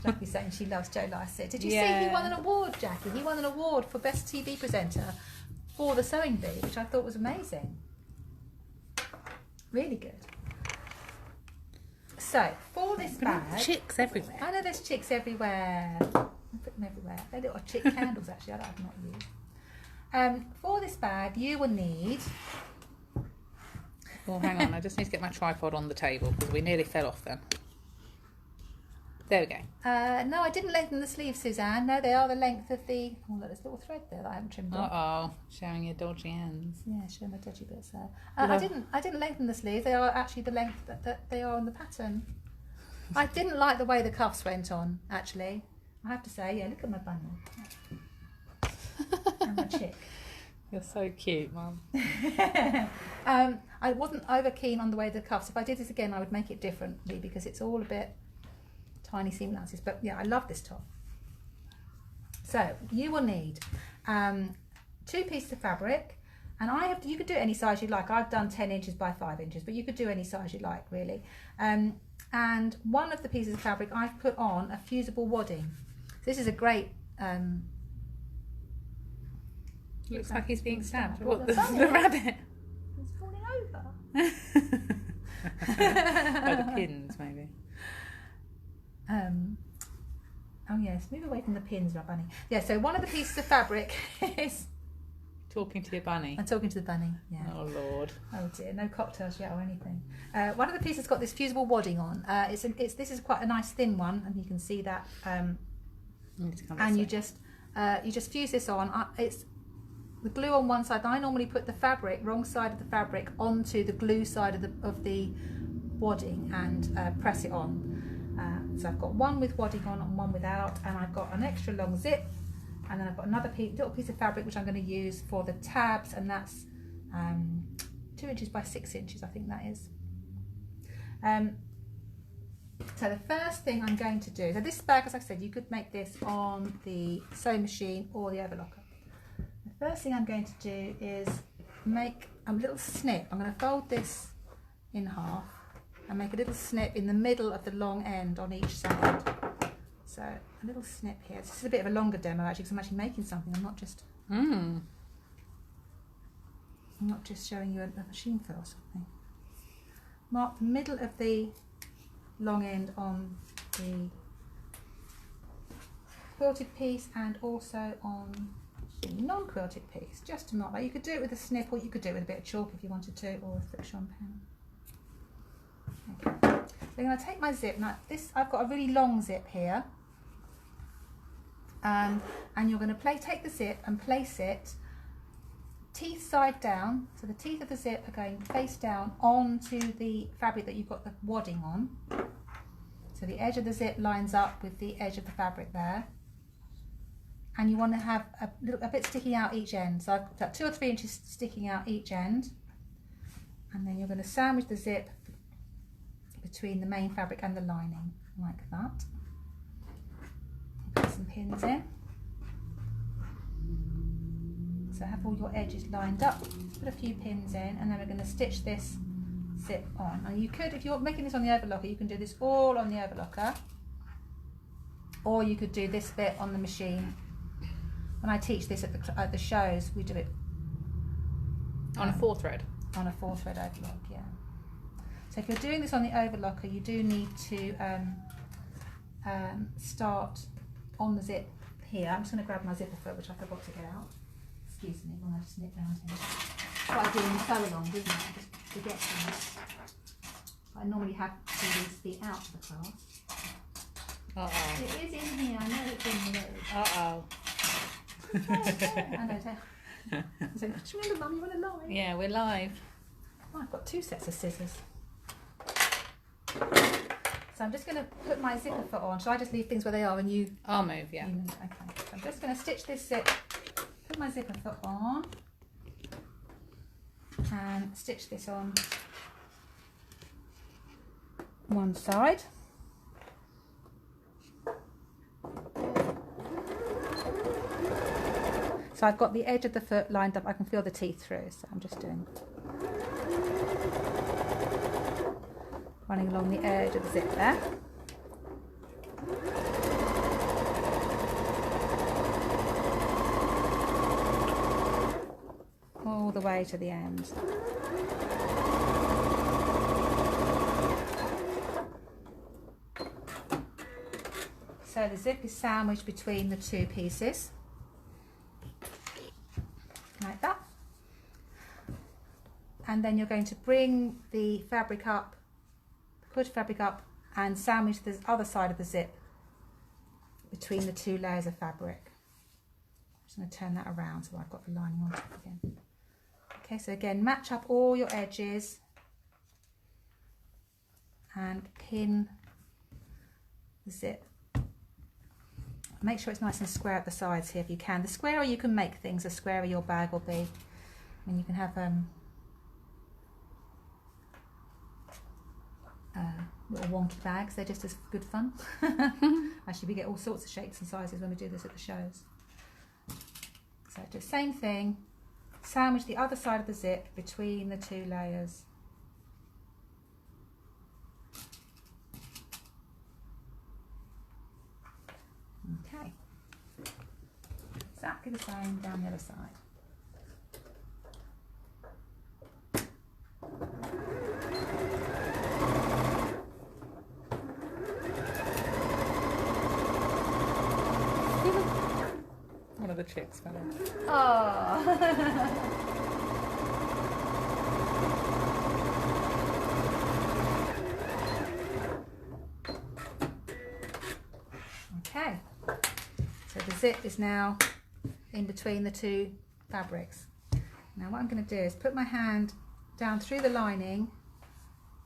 Jackie's saying she loves Joe Lycett. Did you see Yeah. he won an award, Jackie? He won an award for Best TV Presenter for the Sewing Bee, which I thought was amazing. Really good. So, for this bag... Chicks everywhere. I know there's chicks everywhere. I put them everywhere. They're little chick candles, actually. I have not used. For this bag, you will need... Oh, hang on. I just need to get my tripod on the table because we nearly fell off then. There we go. No, I didn't lengthen the sleeves, Suzanne. No, they are the length of the... Oh, look, there's a little thread there that I haven't trimmed off. Uh-oh. Showing your dodgy ends. Yeah, showing my dodgy bits there. I didn't lengthen the sleeves. They are actually the length that they are on the pattern. I didn't like the way the cuffs went on, actually. I have to say, yeah, look at my bunny. And my chick. You're so cute, Mum. I wasn't over keen on the way the cuffs. If I did this again, I would make it differently because it's all a bit tiny seam allowances. But yeah, I love this top. So you will need 2 pieces of fabric, and you could do it any size you like. I've done 10 inches by 5 inches, but you could do any size you like, really. And one of the pieces of fabric I've put on a fusible wadding. So this is a great. Looks like he's being stabbed. What, The rabbit? It's falling over. By the pins, maybe. Oh yes, move away from the pins, my bunny. Yeah, so one of the pieces of fabric is... Talking to your bunny. I'm talking to the bunny, yeah. Oh, Lord. Oh dear, no cocktails yet or anything. One of the pieces got this fusible wadding on. This is quite a nice thin one, and you can see that. And you just fuse this on. It's the glue on one side. I normally put the fabric, wrong side of the fabric, onto the glue side of the wadding and press it on. So I've got one with wadding on and one without, and I've got an extra long zip, and then I've got another little piece of fabric which I'm going to use for the tabs, and that's 2 inches by 6 inches, I think that is. So the first thing I'm going to do, so this bag, as I said, you could make this on the sewing machine or the overlocker. The first thing I'm going to do is make a little snip. I'm going to fold this in half and make a little snip in the middle of the long end on each side. So a little snip here. This is a bit of a longer demo actually because I'm actually making something. I'm not just showing you a machine fill or something. Mark the middle of the long end on the quilted piece and also on the non-quilted piece, just to mark that. You could do it with a snip or you could do it with a bit of chalk if you wanted to, or a friction pen. Okay. I'm going to take my zip. Now I've got a really long zip here, and you're going to take the zip and place it teeth side down, so the teeth of the zip are going face down onto the fabric that you've got the wadding on. So the edge of the zip lines up with the edge of the fabric there, and you want to have a bit sticking out each end. So I've got 2 or 3 inches sticking out each end, and then you're going to sandwich the zip between the main fabric and the lining, like that. Put some pins in. So have all your edges lined up, put a few pins in, and then we're going to stitch this zip on. And you could, if you're making this on the overlocker, you can do this all on the overlocker, or you could do this bit on the machine. When I teach this at the shows, we do it on a 4-thread. On a 4-thread overlock, yeah. So if you're doing this on the overlocker, you do need to start on the zip here. I'm just going to grab my zipper foot, which I forgot to get out. Excuse me, when I just nip round here. That's what I do in the sew along, isn't it? I just forget things. I normally have to do these feet out for the class. Uh-oh. It is in here. I know it's in the road. Uh-oh. I know. So, just remember, Mum, you're on a live. Yeah, we're live. Oh, I've got 2 sets of scissors. So I'm just going to put my zipper foot on. Shall I just leave things where they are and you... I'll move, yeah. Okay. So I'm just going to stitch this zip, put my zipper foot on, and stitch this on one side. So I've got the edge of the foot lined up. I can feel the teeth through, so I'm just running along the edge of the zip there. All the way to the end. So the zip is sandwiched between the 2 pieces. Like that. And then you're going to bring the fabric up, push fabric up, and sandwich the other side of the zip between the 2 layers of fabric. I'm just going to turn that around so I've got the lining on top again. Okay, so again, match up all your edges and pin the zip. Make sure it's nice and square at the sides here if you can. The squarer you can make things, the squarer your bag will be. I mean, you can have little wonky bags, they're just as good fun. Actually, we get all sorts of shapes and sizes when we do this at the shows. So do the same thing, sandwich the other side of the zip between the 2 layers. Okay, exactly the same down the other side. One of the chicks fell off. Oh. Okay, so the zip is now in between the 2 fabrics. Now what I'm going to do is put my hand down through the lining,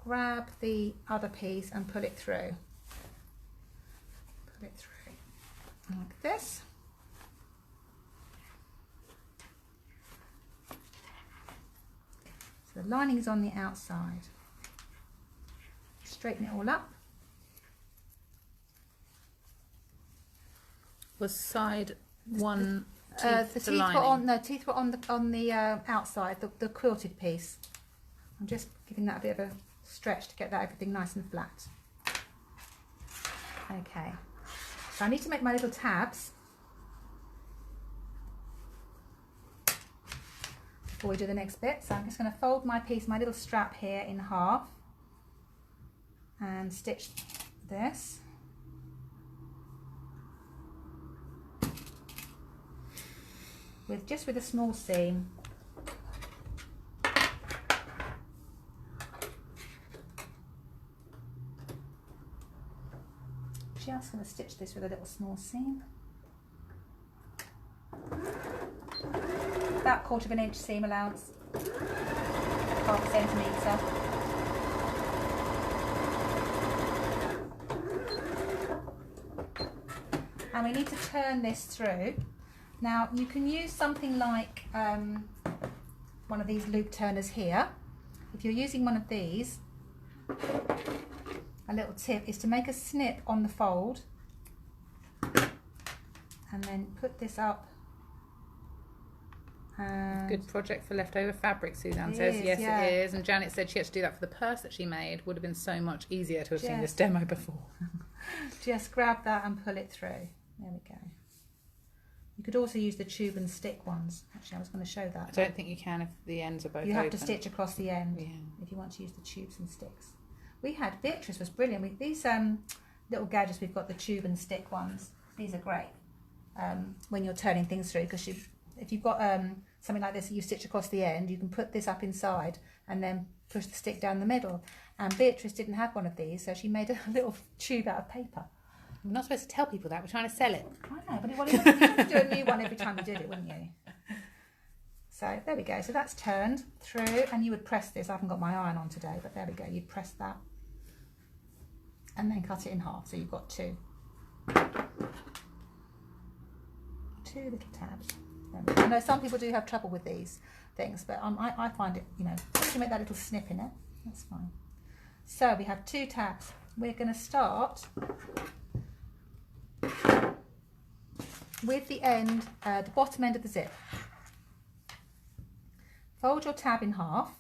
grab the other piece and pull it through. Pull it through like this. So the lining is on the outside. Straighten it all up. Was side one The teeth were on. No, teeth were on the outside, the quilted piece. I'm just giving that a bit of a stretch to get that everything nice and flat. Okay, so I need to make my little tabs before we do the next bit. So I'm just going to fold my piece, my little strap here, in half and stitch this. Just with a small seam. Just going to stitch this with a little small seam. About 1/4 inch seam allowance, 1/2 centimetre. And we need to turn this through. Now you can use something like one of these loop turners here. If you're using one of these, a little tip is to make a snip on the fold and then put this up. And good project for leftover fabric, Suzanne says. Yes, yeah. It is. And Janet said she had to do that for the purse that she made. Would have been so much easier to have seen this demo before. Just grab that and pull it through. There we go. You could also use the tube and stick ones. Actually, I was going to show that. I don't think you can if the ends are both You have open. to stitch across the end if you want to use the tubes and sticks. We had, Beatrice was brilliant. These little gadgets, we've got the tube and stick ones. These are great when you're turning things through, because if you've got something like this that you stitch across the end, you can put this up inside and then push the stick down the middle. And Beatrice didn't have one of these, so she made a little tube out of paper. I'm not supposed to tell people that. We're trying to sell it. I know, but you'd have to do a new one every time you did it, wouldn't you? So there we go. So that's turned through, and you would press this. I haven't got my iron on today, but there we go. You'd press that and then cut it in half. So you've got two little tabs. I know some people do have trouble with these things, but I find it, you know, once you make that little snip in it, that's fine. So we have 2 tabs. We're going to start with the end, the bottom end of the zip. Fold your tab in half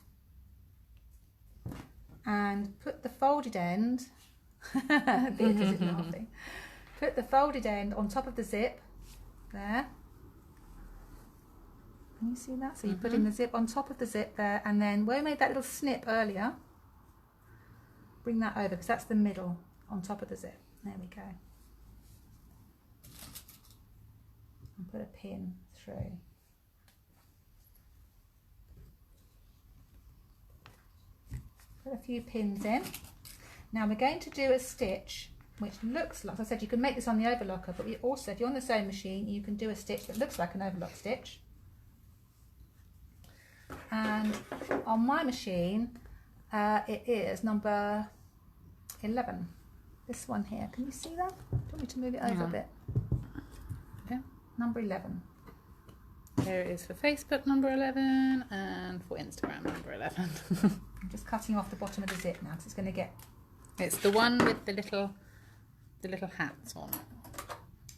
and put the folded end, Beatrice is laughing, put the folded end on top of the zip, there. Can you see that? So you put in the zip on top of the zip there, and then where we made that little snip earlier, bring that over because that's the middle on top of the zip. There we go. And put a pin through. Put a few pins in. Now we're going to do a stitch which looks like, as I said, you can make this on the overlocker, but also if you're on the sewing machine you can do a stitch that looks like an overlock stitch. And on my machine it is number 11, this one here. Can you see that? Do you want me to move it over a bit? Yeah. Number 11. There it is for Facebook, number 11, and for Instagram, number 11. I'm just cutting off the bottom of the zip now because it's going to get... It's the one with the little hats on.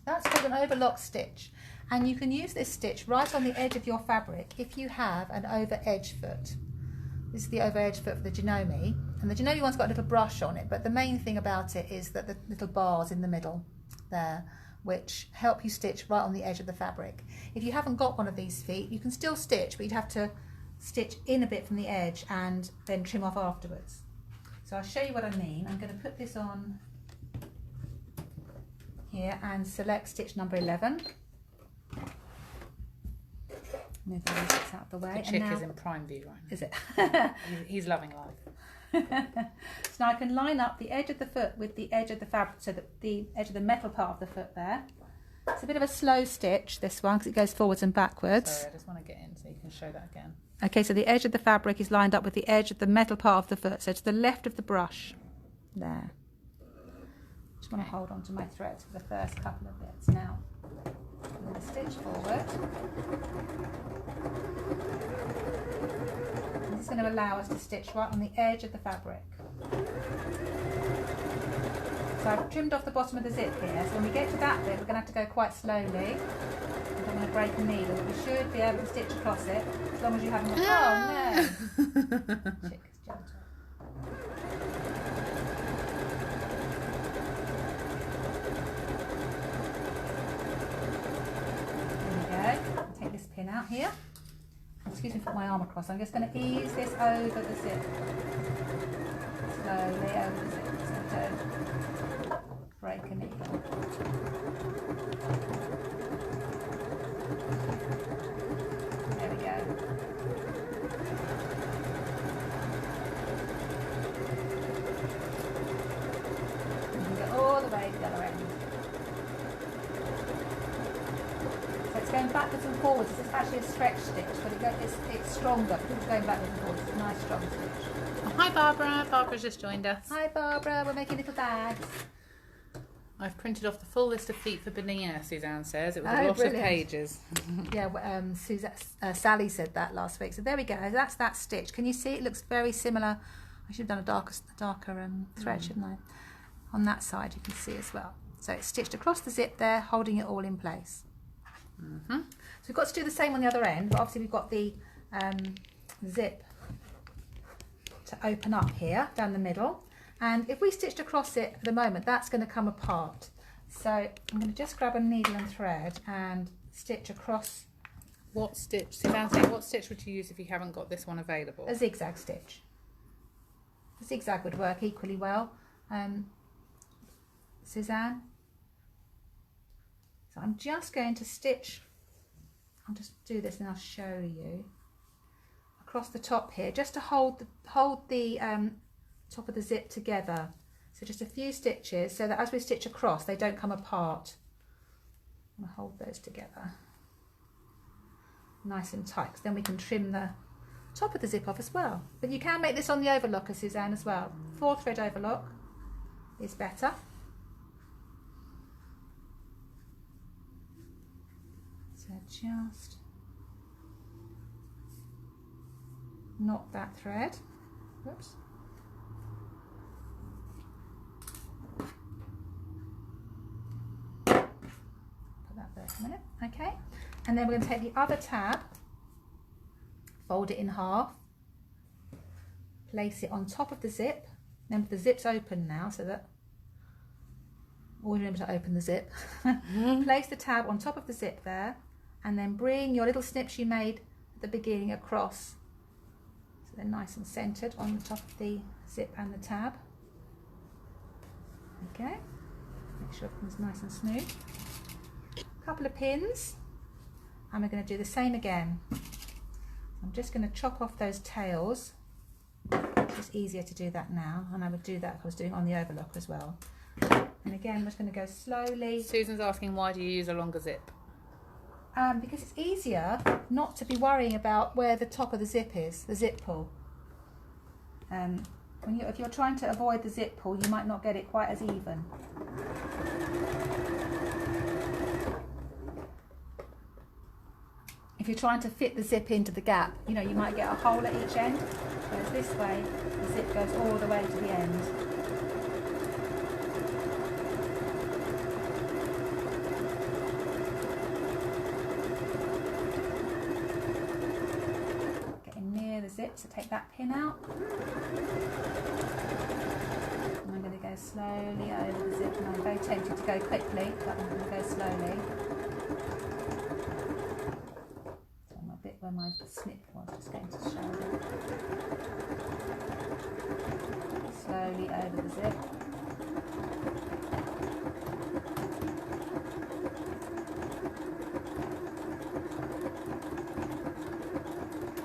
That's called an overlock stitch, and you can use this stitch right on the edge of your fabric if you have an over edge foot. This is the over edge foot for the Janome, and the Janome one's got a little brush on it, but the main thing about it is that the little bars in the middle there, which help you stitch right on the edge of the fabric. If you haven't got one of these feet, you can still stitch, but you'd have to stitch in a bit from the edge and then trim off afterwards. So I'll show you what I mean. I'm going to put this on here and select stitch number 11. Move all these bits out of the way. The chick is in prime view right now. Is it? He's loving life. So now I can line up the edge of the foot with the edge of the fabric, so that the edge of the metal part of the foot there. It's a bit of a slow stitch, this one, because it goes forwards and backwards. Sorry, I just want to get in so you can show that again. Okay, so the edge of the fabric is lined up with the edge of the metal part of the foot, so to the left of the brush. There. Just want to hold on to my threads for the first couple of bits. Now, I'm going to stitch forward. And this is going to allow us to stitch right on the edge of the fabric. So I've trimmed off the bottom of the zip here, so when we get to that bit we're going to have to go quite slowly. I don't want to break a needle, but we should be able to stitch across it as long as you haven't... Oh no! Chick has jumped up. There we go. I'll take this pin out here. Excuse me for my arm across. I'm just going to ease this over the zip. Slowly over the zip. So don't break a needle. There we go. You can go all the way to the other end. So it's going backwards and forwards. This is actually a stretch stitch, but it's stronger because it's going backwards and forwards. It's a nice strong stitch. Oh, hi Barbara. Barbara's just joined us. Hi Barbara, we're making little bags. I've printed off the full list of feet for Benina, Suzanne says. It was a lot of pages. Yeah, Sally said that last week. So there we go. That's that stitch. Can you see? It looks very similar. I should have done a darker thread, shouldn't I? On that side, you can see as well. So it's stitched across the zip there, holding it all in place. So we've got to do the same on the other end, but obviously we've got the zip to open up here down the middle. And if we stitched across it at the moment, that's going to come apart. So I'm going to just grab a needle and thread and stitch across. What stitch? Suzanne's saying, what stitch would you use if you haven't got this one available? A zigzag stitch. The zigzag would work equally well. Suzanne. So I'm just going to stitch. I'll just do this and I'll show you. Across the top here, just to hold the top of the zip together So just a few stitches so that as we stitch across they don't come apart. I'm going to hold those together nice and tight, because then we can trim the top of the zip off as well. But you can make this on the overlocker, Suzanne, as well. 4 thread overlock is better. So just knot that thread. Whoops. Put that there for a minute. Okay. And then we're going to take the other tab, fold it in half, place it on top of the zip. Remember the zip's open now, so that always remember to open the zip. Place the tab on top of the zip there, and then bring your little snips you made at the beginning across, so they're nice and centered on the top of the zip and the tab. Okay, make sure everything's nice and smooth. A couple of pins, and we're going to do the same again. I'm just going to chop off those tails. It's easier to do that now, and I would do that if I was doing it on the overlock as well. And again, I'm just going to go slowly. Susan's asking, why do you use a longer zip? Because it's easier not to be worrying about where the top of the zip is, the zip pull. If you're trying to avoid the zip pull, you might not get it quite as even. If you're trying to fit the zip into the gap, you know, you might get a hole at each end, whereas this way, the zip goes all the way to the end. Getting near the zip, so take that pin out. And I'm going to go slowly over the zip, and I'm very tempted to go quickly, but I'm going to go slowly. Where my snip was, just going to show you. Slowly over the zip.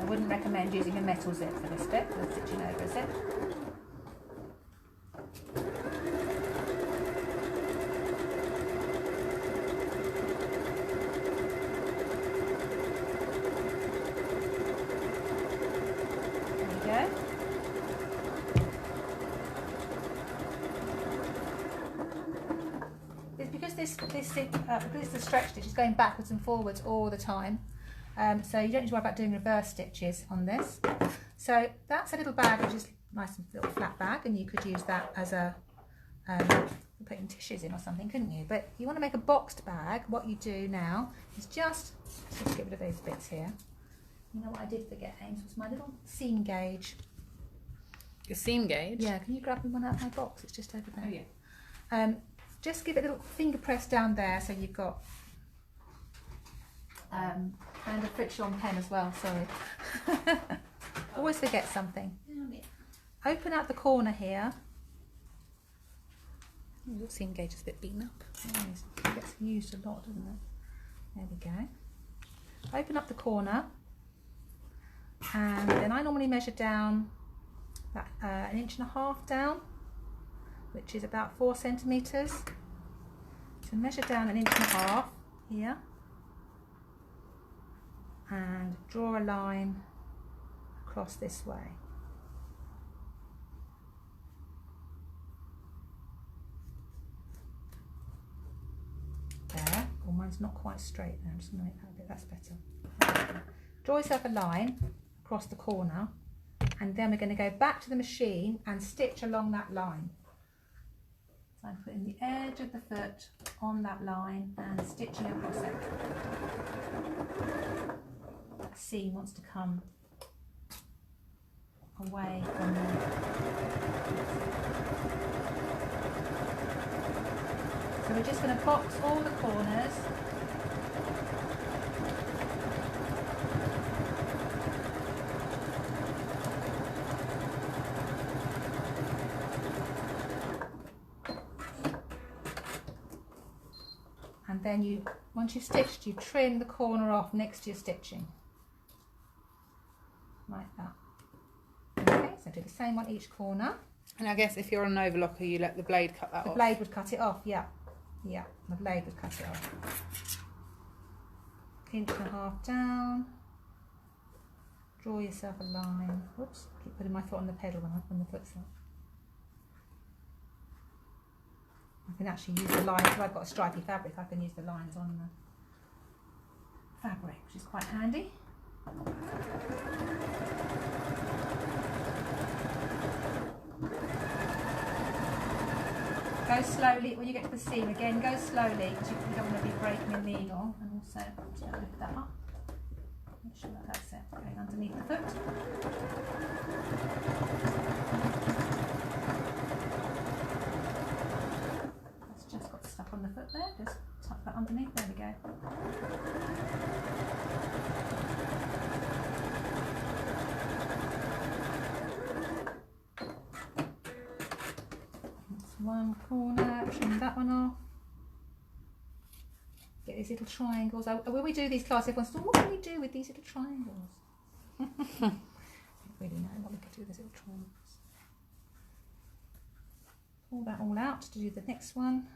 I wouldn't recommend using a metal zip for this bit, for stitching over a zip. Because the stretch stitch is going backwards and forwards all the time, so you don't need to worry about doing reverse stitches on this. So that's a little bag, which is nice and little flat bag, and you could use that as a putting tissues in or something, couldn't you? But you want to make a boxed bag. What you do now is just get rid of those bits here. You know what I did forget, Ames, was my little seam gauge. Your seam gauge? Yeah, can you grab me one out of my box? It's just over there. Oh yeah. Just give it a little finger press down there, so you've got and a friction pen as well, sorry. Always forget something. Open out the corner here. Your seam gauge is a bit beaten up. Yes, it gets used a lot, doesn't it? There we go. Open up the corner, and then I normally measure down about 1.5 inches down, which is about 4 centimetres. So measure down 1.5 inches here, and draw a line across this way. There. Oh, mine's not quite straight there. I'm just going to make that a bit, that's better. Draw yourself a line across the corner, and then we're going to go back to the machine and stitch along that line. So I'm putting the edge of the foot on that line and stitching across it. That seam wants to come away from the... So we're just going to box all the corners. And then once you've stitched, you trim the corner off next to your stitching. Like that. Okay, so do the same on each corner. And I guess if you're on an overlocker, you let the blade cut that off. The blade would cut it off, yeah. Yeah, the blade would cut it off. Inch and a half down. Draw yourself a line. Whoops, keep putting my foot on the pedal when the foot's up. I can actually use the lines, because I've got a stripy fabric, I can use the lines on the fabric, which is quite handy. Go slowly when you get to the seam. Again, go slowly because you don't want to be breaking a needle. And also, just lift that up. Make sure that that's it. Going underneath the foot. It's just got stuck on the foot there. Just tuck that underneath. There we go. One corner, trim that one off. Get these little triangles. When we do these classes, everyone says, what can we do with these little triangles? I don't really know what we could do with these little triangles. Pull that all out to do the next one.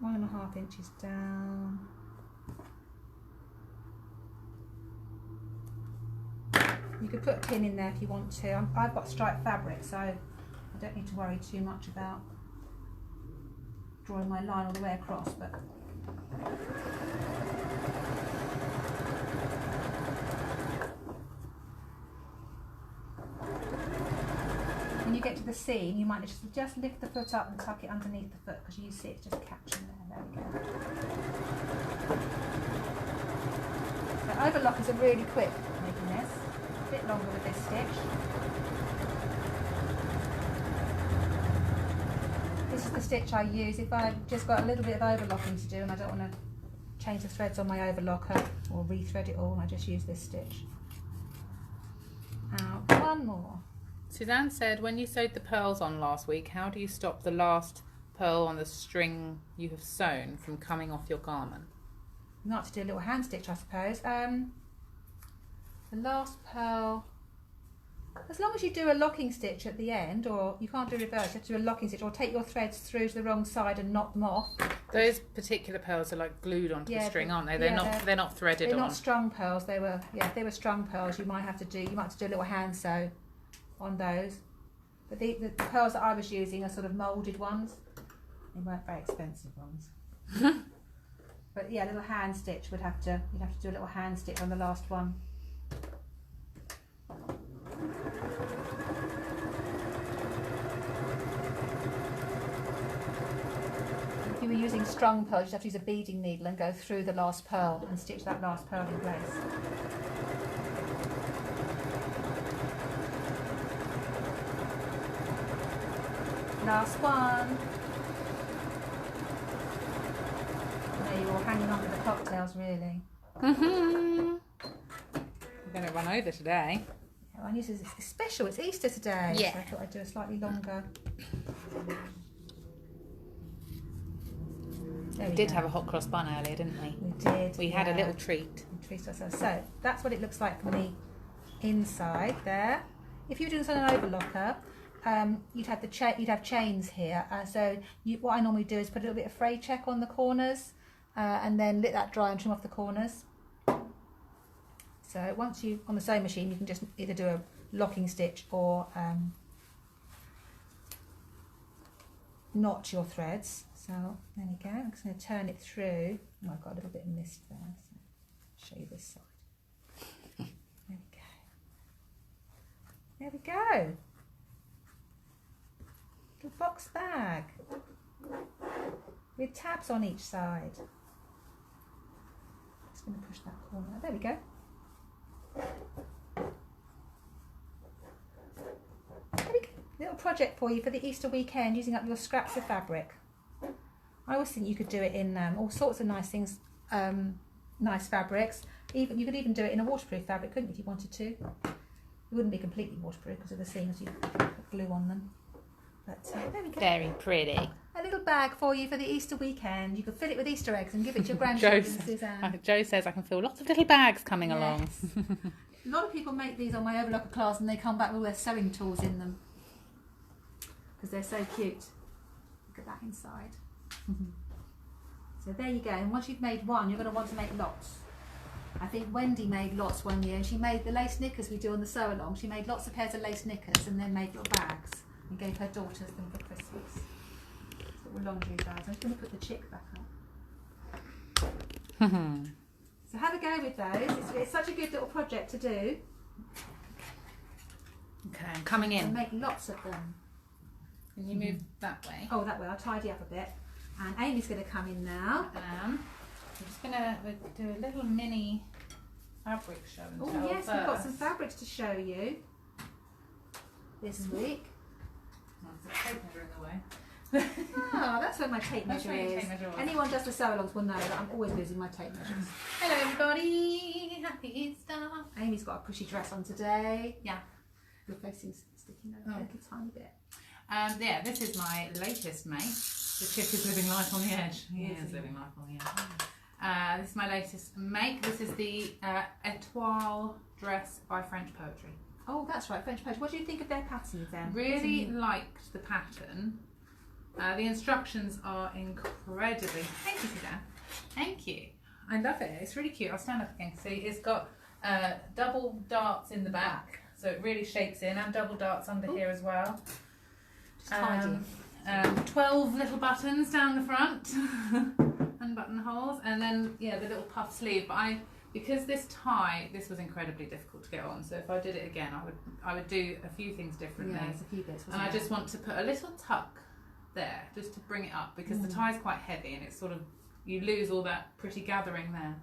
1.5 inches down. You could put a pin in there if you want to. I've got striped fabric, so I don't need to worry too much about drawing my line all the way across, but when you get to the seam, you might just lift the foot up and tuck it underneath the foot, because you see it's just catching there. There we go. So overlockers are really quick making this. A bit longer with this stitch. This is the stitch I use if I've just got a little bit of overlocking to do and I don't want to change the threads on my overlocker or rethread it all. I just use this stitch. Out one more. Suzanne said, when you sewed the pearls on last week, how do you stop the last pearl on the string you have sewn from coming off your garment? Not to do a little hand stitch, I suppose. The last pearl, as long as you do a locking stitch at the end, or you can't do reverse, you have to do a locking stitch, or take your threads through to the wrong side and knot them off. Those particular pearls are like glued onto the string, aren't they? They're not threaded on. They're not strung pearls. They were, if they were strung pearls, you might have to do a little hand sew on those. But the pearls that I was using are sort of moulded ones. They weren't very expensive ones. But yeah, a little hand stitch you'd have to do a little hand stitch on the last one. If you were using strung pearls, you'd have to use a beading needle and go through the last pearl and stitch that last pearl in place. Last one. There you're all hanging on to the cocktails, really. We're going to run over today. Yeah, well, it's special, it's Easter today. Yeah. So I thought I'd do a slightly longer. We did have a hot cross bun earlier, didn't we? We did. We had a little treat. We treated ourselves. So that's what it looks like from the inside there. If you were doing this on an overlocker, you'd have chains here. What I normally do is put a little bit of fray check on the corners, and then let that dry and trim off the corners. So once you on the sewing machine, you can just either do a locking stitch or knot your threads. So there we go. I'm just going to turn it through. Oh, I've got a little bit of mist there. So I'll show you this side. There we go. There we go. Little box bag with tabs on each side. Just going to push that corner. There we go. There we go. Little project for you for the Easter weekend, using up your scraps of fabric. I always think you could do it in all sorts of nice things, nice fabrics. You could even do it in a waterproof fabric, couldn't you, if you wanted to? It wouldn't be completely waterproof because of the seams you put glue on them. But there we go. Very pretty. A little bag for you for the Easter weekend. You could fill it with Easter eggs and give it to your grandchildren, Suzanne. Jo says I can feel lots of little bags coming along. A lot of people make these on my overlocker class and they come back with all their sewing tools in them because they're so cute. Look at that inside. So there you go, and once you've made one, you're going to want to make lots. I think Wendy made lots one year, and she made the lace knickers we do on the sew along. She made lots of pairs of lace knickers and then made little bags and gave her daughters them for Christmas. Little laundry bags. I'm just going to put the chick back up. So have a go with those. It's such a good little project to do. Okay, I'm coming in. And make lots of them. Can you move that way? Oh, that way. I'll tidy up a bit. And Amy's going to come in now. I'm just going to do a little mini fabric show and tell. Oh yes, first. we've got some fabrics to show you this week. There's a tape measure in the way. Oh, that's where my tape measure is. Anyone does the sew-alongs will know that I'm always losing my tape measures. Hello everybody, happy Easter. Amy's got a pushy dress on today. Yeah. Your face is sticking out a little tiny bit. Yeah, this is my latest make. The chick is living life on the edge. He is living life on the edge. This is my latest make. This is the Etoile dress by French Poetry. Oh, that's right, French Poetry. What do you think of their patterns then? Really liked the pattern. The instructions are incredibly... Thank you, Suzanne. Thank you. I love it. It's really cute. I'll stand up again. See, it's got double darts in the back, so it really shapes in, and double darts under here as well. Just tidy. 12 little buttons down the front and buttonholes, and then the little puff sleeve. But because this was incredibly difficult to get on, so if I did it again I would do a few things differently. Yeah, it's a few bits, and I just want to put a little tuck there just to bring it up, because the tie is quite heavy and it's sort of, you lose all that pretty gathering there.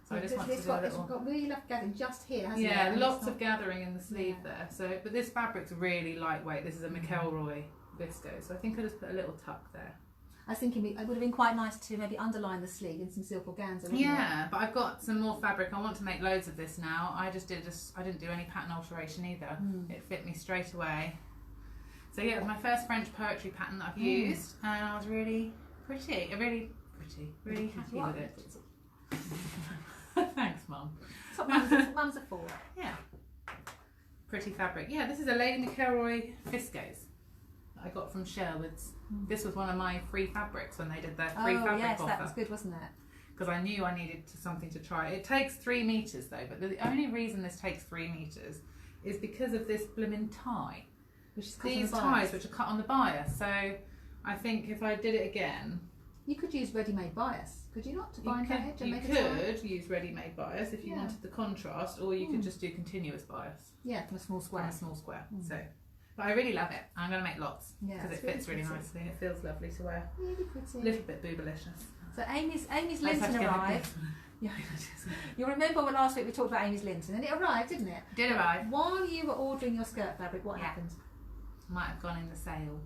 So I just want to do a little... It's got really lovely gathering just here, hasn't it? Yeah, lots of gathering in the sleeve there. So, but this fabric's really lightweight. This is a McElroy viscose, so I think I'll just put a little tuck there. I was thinking it would have been quite nice to maybe underline the sleeve in some silk organza. Yeah, but I've got some more fabric. I want to make loads of this now. I didn't do any pattern alteration either. It fit me straight away. So yeah, it was my first French Poetry pattern that I've used, and I was really happy with it. Thanks, Mum. That's what mums are for. Yeah. Pretty fabric. Yeah, this is a Lady McElroy viscose that I got from Sherwood's. This was one of my free fabrics when they did their free fabric offer. That was good, wasn't it? Because I knew I needed something to try. It takes 3 meters though, but the only reason this takes 3 meters is because of this blooming tie. Which is these ties which are cut on the bias. So I think if I did it again... You could use ready-made bias, could you not, to bind that edge and make a tie? You could use ready-made bias if you wanted the contrast, or you could just do continuous bias. Yeah, from a small square. From a small square. So, but I really love it. I'm going to make lots because it fits really nicely and it feels lovely to wear. Really pretty. A little bit boobalicious. So Amy's Linton arrived. Yeah, you'll remember last week we talked about Amy's Linton, and it arrived, didn't it? Did arrive. While you were ordering your skirt fabric, what happened? Might have gone in the sale.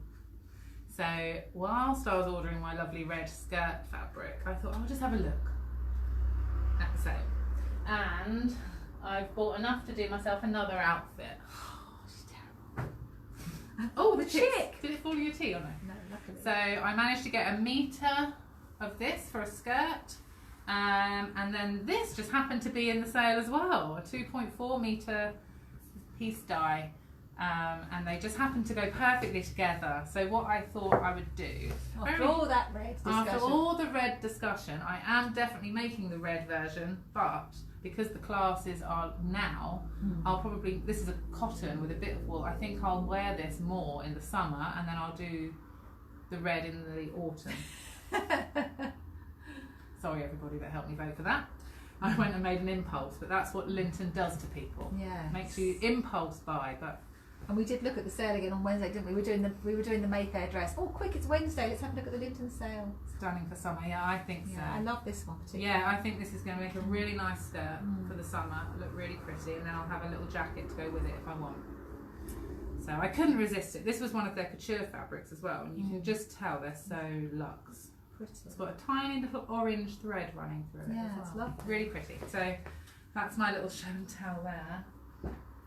So whilst I was ordering my lovely red skirt fabric, I thought I'll just have a look at the sale, and I've bought enough to do myself another outfit. Oh, she's terrible. Oh, the chick! Did it fall in your tea or no? No, luckily. So I managed to get 1 meter of this for a skirt, and then this just happened to be in the sale as well, a 2.4 meter piece dye. And they just happened to go perfectly together. So what I thought I would do, after all the red discussion, I am definitely making the red version, but because the classes are now, I'll probably, this is a cotton with a bit of wool, I think I'll wear this more in the summer, and then I'll do the red in the autumn. Sorry everybody that helped me vote for that. I went and made an impulse, but that's what Linton does to people. Yeah, makes you impulse buy. But and we did look at the sale again on Wednesday, didn't we? We were doing the Mayfair dress. Oh, quick! It's Wednesday. Let's have a look at the Linton sale. Stunning for summer. Yeah, I think so. I love this one particularly. Yeah, I think this is going to make a really nice skirt for the summer. Look really pretty, and then I'll have a little jacket to go with it if I want. So I couldn't resist it. This was one of their couture fabrics as well, and you can just tell they're so luxe. Pretty. It's got a tiny little orange thread running through it. Yeah, as well. it's lovely. Really pretty. So that's my little show and tell there.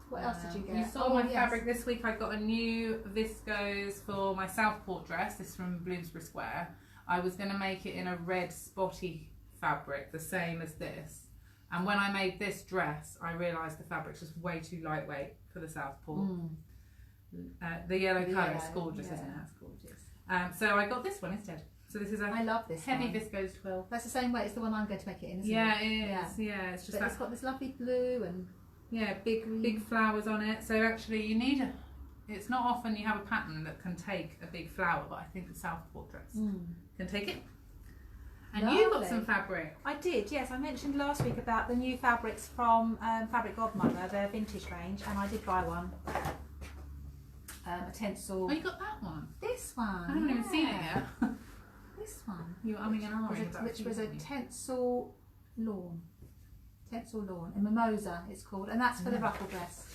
What else did you get? You saw my fabric this week. I got a new viscose for my Southport dress. This is from Bloomsbury Square. I was going to make it in a red spotty fabric, the same as this. And when I made this dress, I realised the fabric's just way too lightweight for the Southport. The yellow colour is gorgeous, isn't it? It's gorgeous. So I got this one instead. So this is I love this heavy one. viscose twill. That's the same way. It's the one I'm going to make it in, isn't Yeah, it? it is. Yeah, it's just but it's got this lovely blue and big flowers on it. So actually, you need a. It's not often you have a pattern that can take a big flower, but I think the Southport dress can take it. And Lovely. you got some fabric. I did, yes. I mentioned last week about the new fabrics from Fabric Godmother, their vintage range, and I did buy one. A Tencel. Oh, you got that one? This one. I haven't even seen it yet. This one. You were umming and ahhing about which was a Tencel lawn. Tencel lawn. A mimosa, it's called. And that's for the ruffle dress,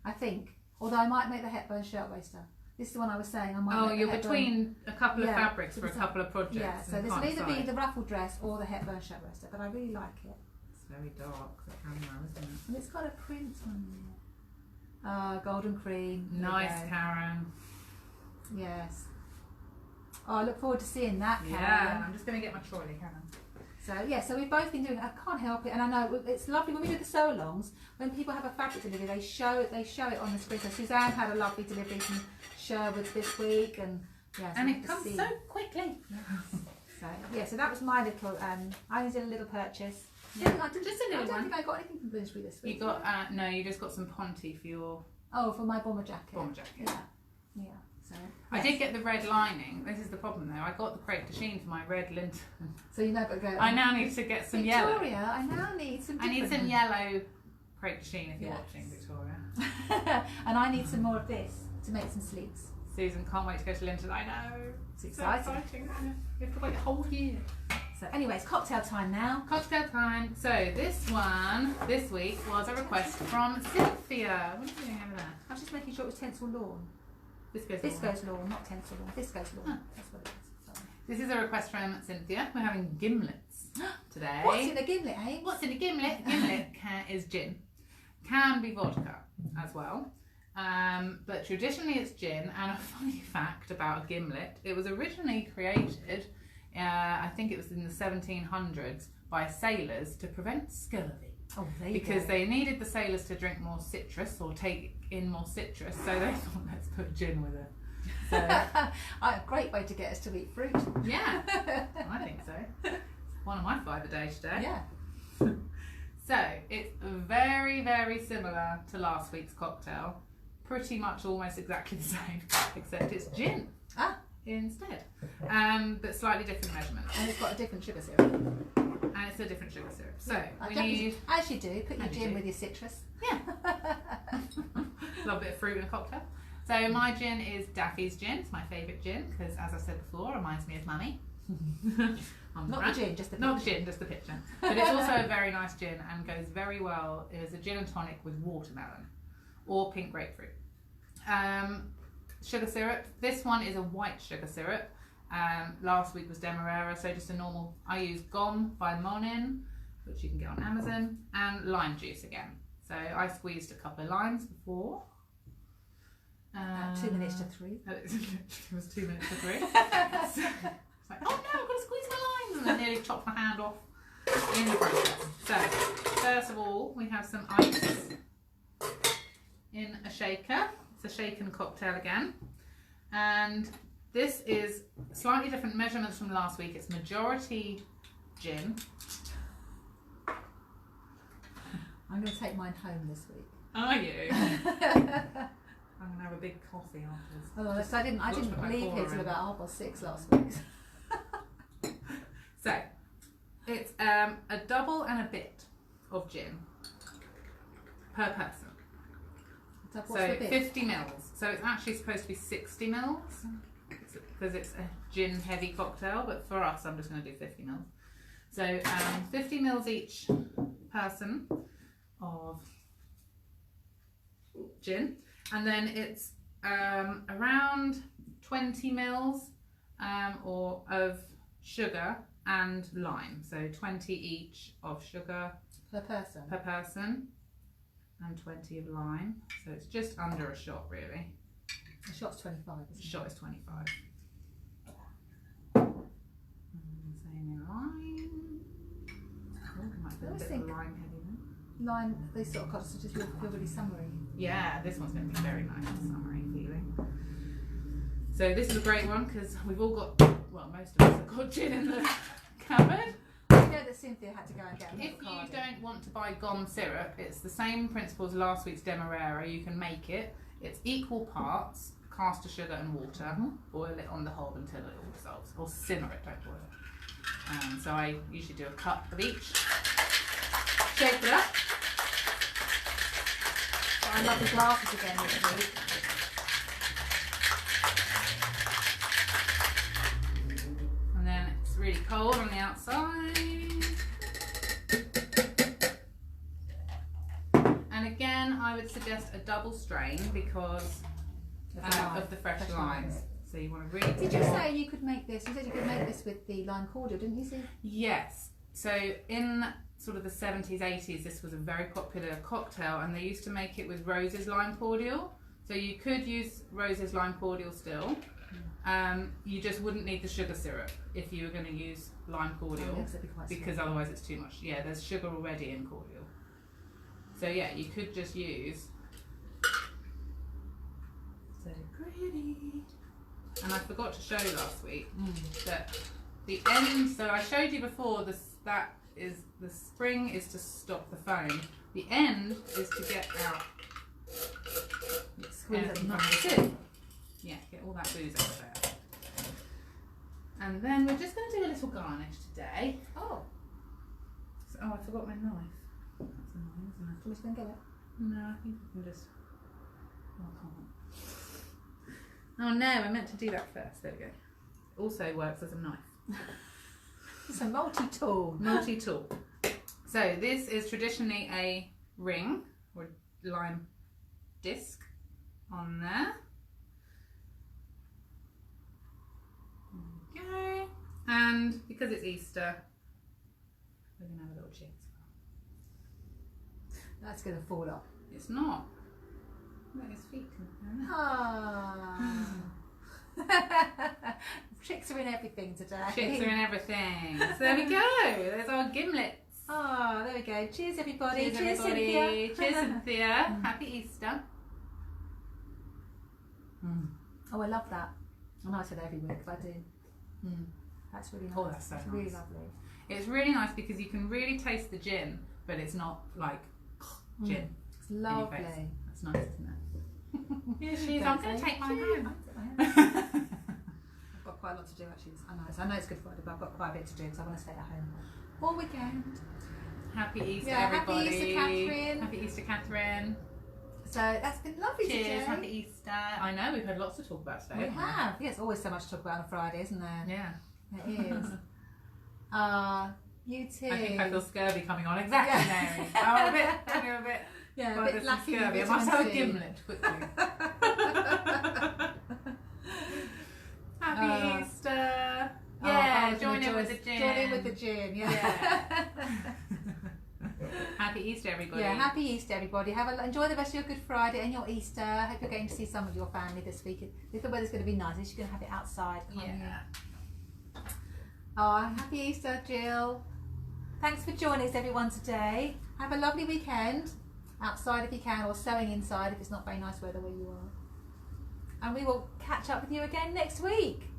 I think. Although I might make the Hepburn shirtwaister. This is the one I was saying. I might make you're the Hepburn... between a couple of fabrics for a couple of projects. Yeah, so this will either be the ruffle dress or the Hepburn shirtwaister, but I really like it. It's very dark, the camera, isn't it? And it's got a print on it. Golden cream. Nice, Karen. Yes. Oh, I look forward to seeing that, Karen. Yeah, I'm just going to get my trolley, Karen. So yeah, so we've both been doing it. I can't help it, and I know it's lovely when we do the sew-alongs. When people have a fabric delivery, they show it on the screen. So Suzanne had a lovely delivery from Sherwood this week, and yeah, so and it comes so quickly. So yeah, so that was my little. I did a little purchase. Yeah. I didn't, just a little I don't one. think I got anything from Bloomsbury this week. You got no, you just got some Ponte for your for my bomber jacket. bomber jacket. Yeah. So I did get the red lining. This is the problem though. I got the crepe de chine for my red lint. So you now got to go. I now need to get some yellow. Victoria, I now need some. I need some yellow crepe de chine if you're Yes. watching, Victoria. And I need some more of this to make some sleeves. Susan can't wait to go to Linton. I know. It's So exciting. exciting. You have to wait a whole year. So anyways, cocktail time now. Cocktail time. So this one, this week, was a request from Cynthia. What are you doing over there? I was just making sure it was Tencel lawn. Viscose lawn, not Tencel lawn. Viscose lawn. Huh. That's what it is. Sorry. This is a request from Cynthia. We're having gimlets today. What's in a gimlet, eh? What's in a gimlet? Gimlet is gin. Can be vodka as well. But traditionally it's gin. And a funny fact about a gimlet, it was originally created, I think it was in the 1700s, by sailors to prevent scurvy. Oh, there you Because go. they needed the sailors to drink more citrus or take in more citrus, so they thought, let's put gin with it. So, A great way to get us to eat fruit. yeah, I think so. It's one of my 5 a day today. Yeah. So it's very, very similar to last week's cocktail. Pretty much almost exactly the same, except it's gin instead. But slightly different measurements. And it's got a different sugar syrup. And it's a different sugar syrup. So we Don't need... as you do, put your As you gin do. with your citrus. Yeah. Love a bit of fruit in a cocktail. So my gin is Daffy's gin. It's my favourite gin because, as I said before, it reminds me of Mummy. Not the gin, just the Not the gin, just the picture. But it's also a very nice gin and goes very well as a gin and tonic with watermelon or pink grapefruit. Sugar syrup. This one is a white sugar syrup. Last week was Demerara, so just a normal. I use Gomme by Monin, which you can get on Amazon, and lime juice again. So I squeezed a couple of limes before. 2 minutes to 3. It was 2 minutes to 3. It's like, oh no, I've got to squeeze my limes, and I nearly chopped my hand off in the process. So first of all, we have some ice in a shaker. It's a shaken cocktail again, and this is slightly different measurements from last week. It's majority gin. I'm going to take mine home this week. Are you? I'm going to have a big coffee afterwards. Oh, so I didn't Put my leave here cola till in. about 6:30 last week. So it's a double and a bit of gin per person. What's So the bit? 50 mils. So it's actually supposed to be 60 mils because it's a gin heavy cocktail, but for us I'm just going to do 50 mils. So 50 mils each person of gin, and then it's around 20 mils or of sugar and lime. So 20 each of sugar Per person. and 20 of lime. So it's just under a shot really. A shot's 25. The Isn't shot is 25. Same in lime. Oh, might be a I bit think- of lime heavy line, these sort of colours just feel really summery. Yeah, this one's going to be very nice, summery feeling. So this is a great one because we've all got, well, most of us have got gin in the cupboard. I know that Cynthia had to go and get a If you don't want to buy gum syrup, it's the same principle as last week's Demerara. You can make it. It's equal parts caster sugar and water. Boil it on the hob until it all dissolves. Or simmer it, don't boil it. So I usually do a cup of each. Shake it up. But I love the glasses again this week. And then it's really cold on the outside. And again, I would suggest a double strain because of the fresh limes. So you want to really... Did you say you could make this? You said you could make this with the lime cordial, didn't you, see? Yes. So in sort of the 70s, 80s, this was a very popular cocktail, and they used to make it with Rose's lime cordial. So you could use Rose's lime cordial still. You just wouldn't need the sugar syrup if you were going to use lime cordial, because otherwise it's too much. Yeah, there's sugar already in cordial. So yeah, you could just use... So pretty. And I forgot to show last week that the end, so I showed you before that is the spring is to stop the foam. The end is to get out. Yeah, get all that booze out of there. And then we're just going to do a little garnish today. Oh. So, I forgot my knife. That's annoying, isn't it? Shall we just go and get it? No, I think we can just... Oh, I can't. Oh no, I meant to do that first. There we go. Also works as a knife. It's a multi-tool. Multi-tool. So this is traditionally a ring or lime disc on there. Okay. And because it's Easter, we're going to have a little cheer as well. That's going to fall off. It's not. Look, his feet can... Ah. Tricks are in everything today. Tricks are in everything. So there we go. There's our gimlets. Oh, there we go. Cheers, everybody. Cheers, everybody. Cynthia. Cheers, Cynthia. Happy Easter. Oh, I love that. I know I say that every week, but I do. That's really nice. Oh, that's so nice. Really lovely. It's really nice because you can really taste the gin, but it's not like gin. It's lovely. That's nice, isn't it? Yeah, she's. I'm going to take my home. I've got quite a lot to do actually. I know it's Good Friday, but I've got quite a bit to do because I want to stay at home all weekend. Happy Easter, Happy everybody. Easter, Catherine. Happy Easter, Catherine. So that's been lovely today. Cheers, happy Easter. I know, we've had lots to talk about today. We have. Yeah, it's always so much to talk about on a Friday, isn't there? Yeah. It is. You too. I think I feel scurvy coming on. Exactly, Mary. I'm a bit. Yeah, a bit lacking scurvy. I must have a gimlet quickly. Happy Easter. Yeah, join in with the gin. Join in with the gin, yeah. Happy Easter, everybody. Yeah, happy Easter, everybody. Enjoy the rest of your Good Friday and your Easter. I hope you're going to see some of your family this week. If the weather's going to be nice, you're going to have it outside. Yeah. Oh, happy Easter, Jill. Thanks for joining us, everyone, today. Have a lovely weekend. Outside if you can, or sewing inside if it's not very nice weather where you are. And we will catch up with you again next week.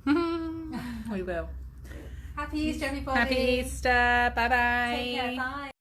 We will. Happy Easter, everybody. Happy Easter. Bye bye. Take care. Bye.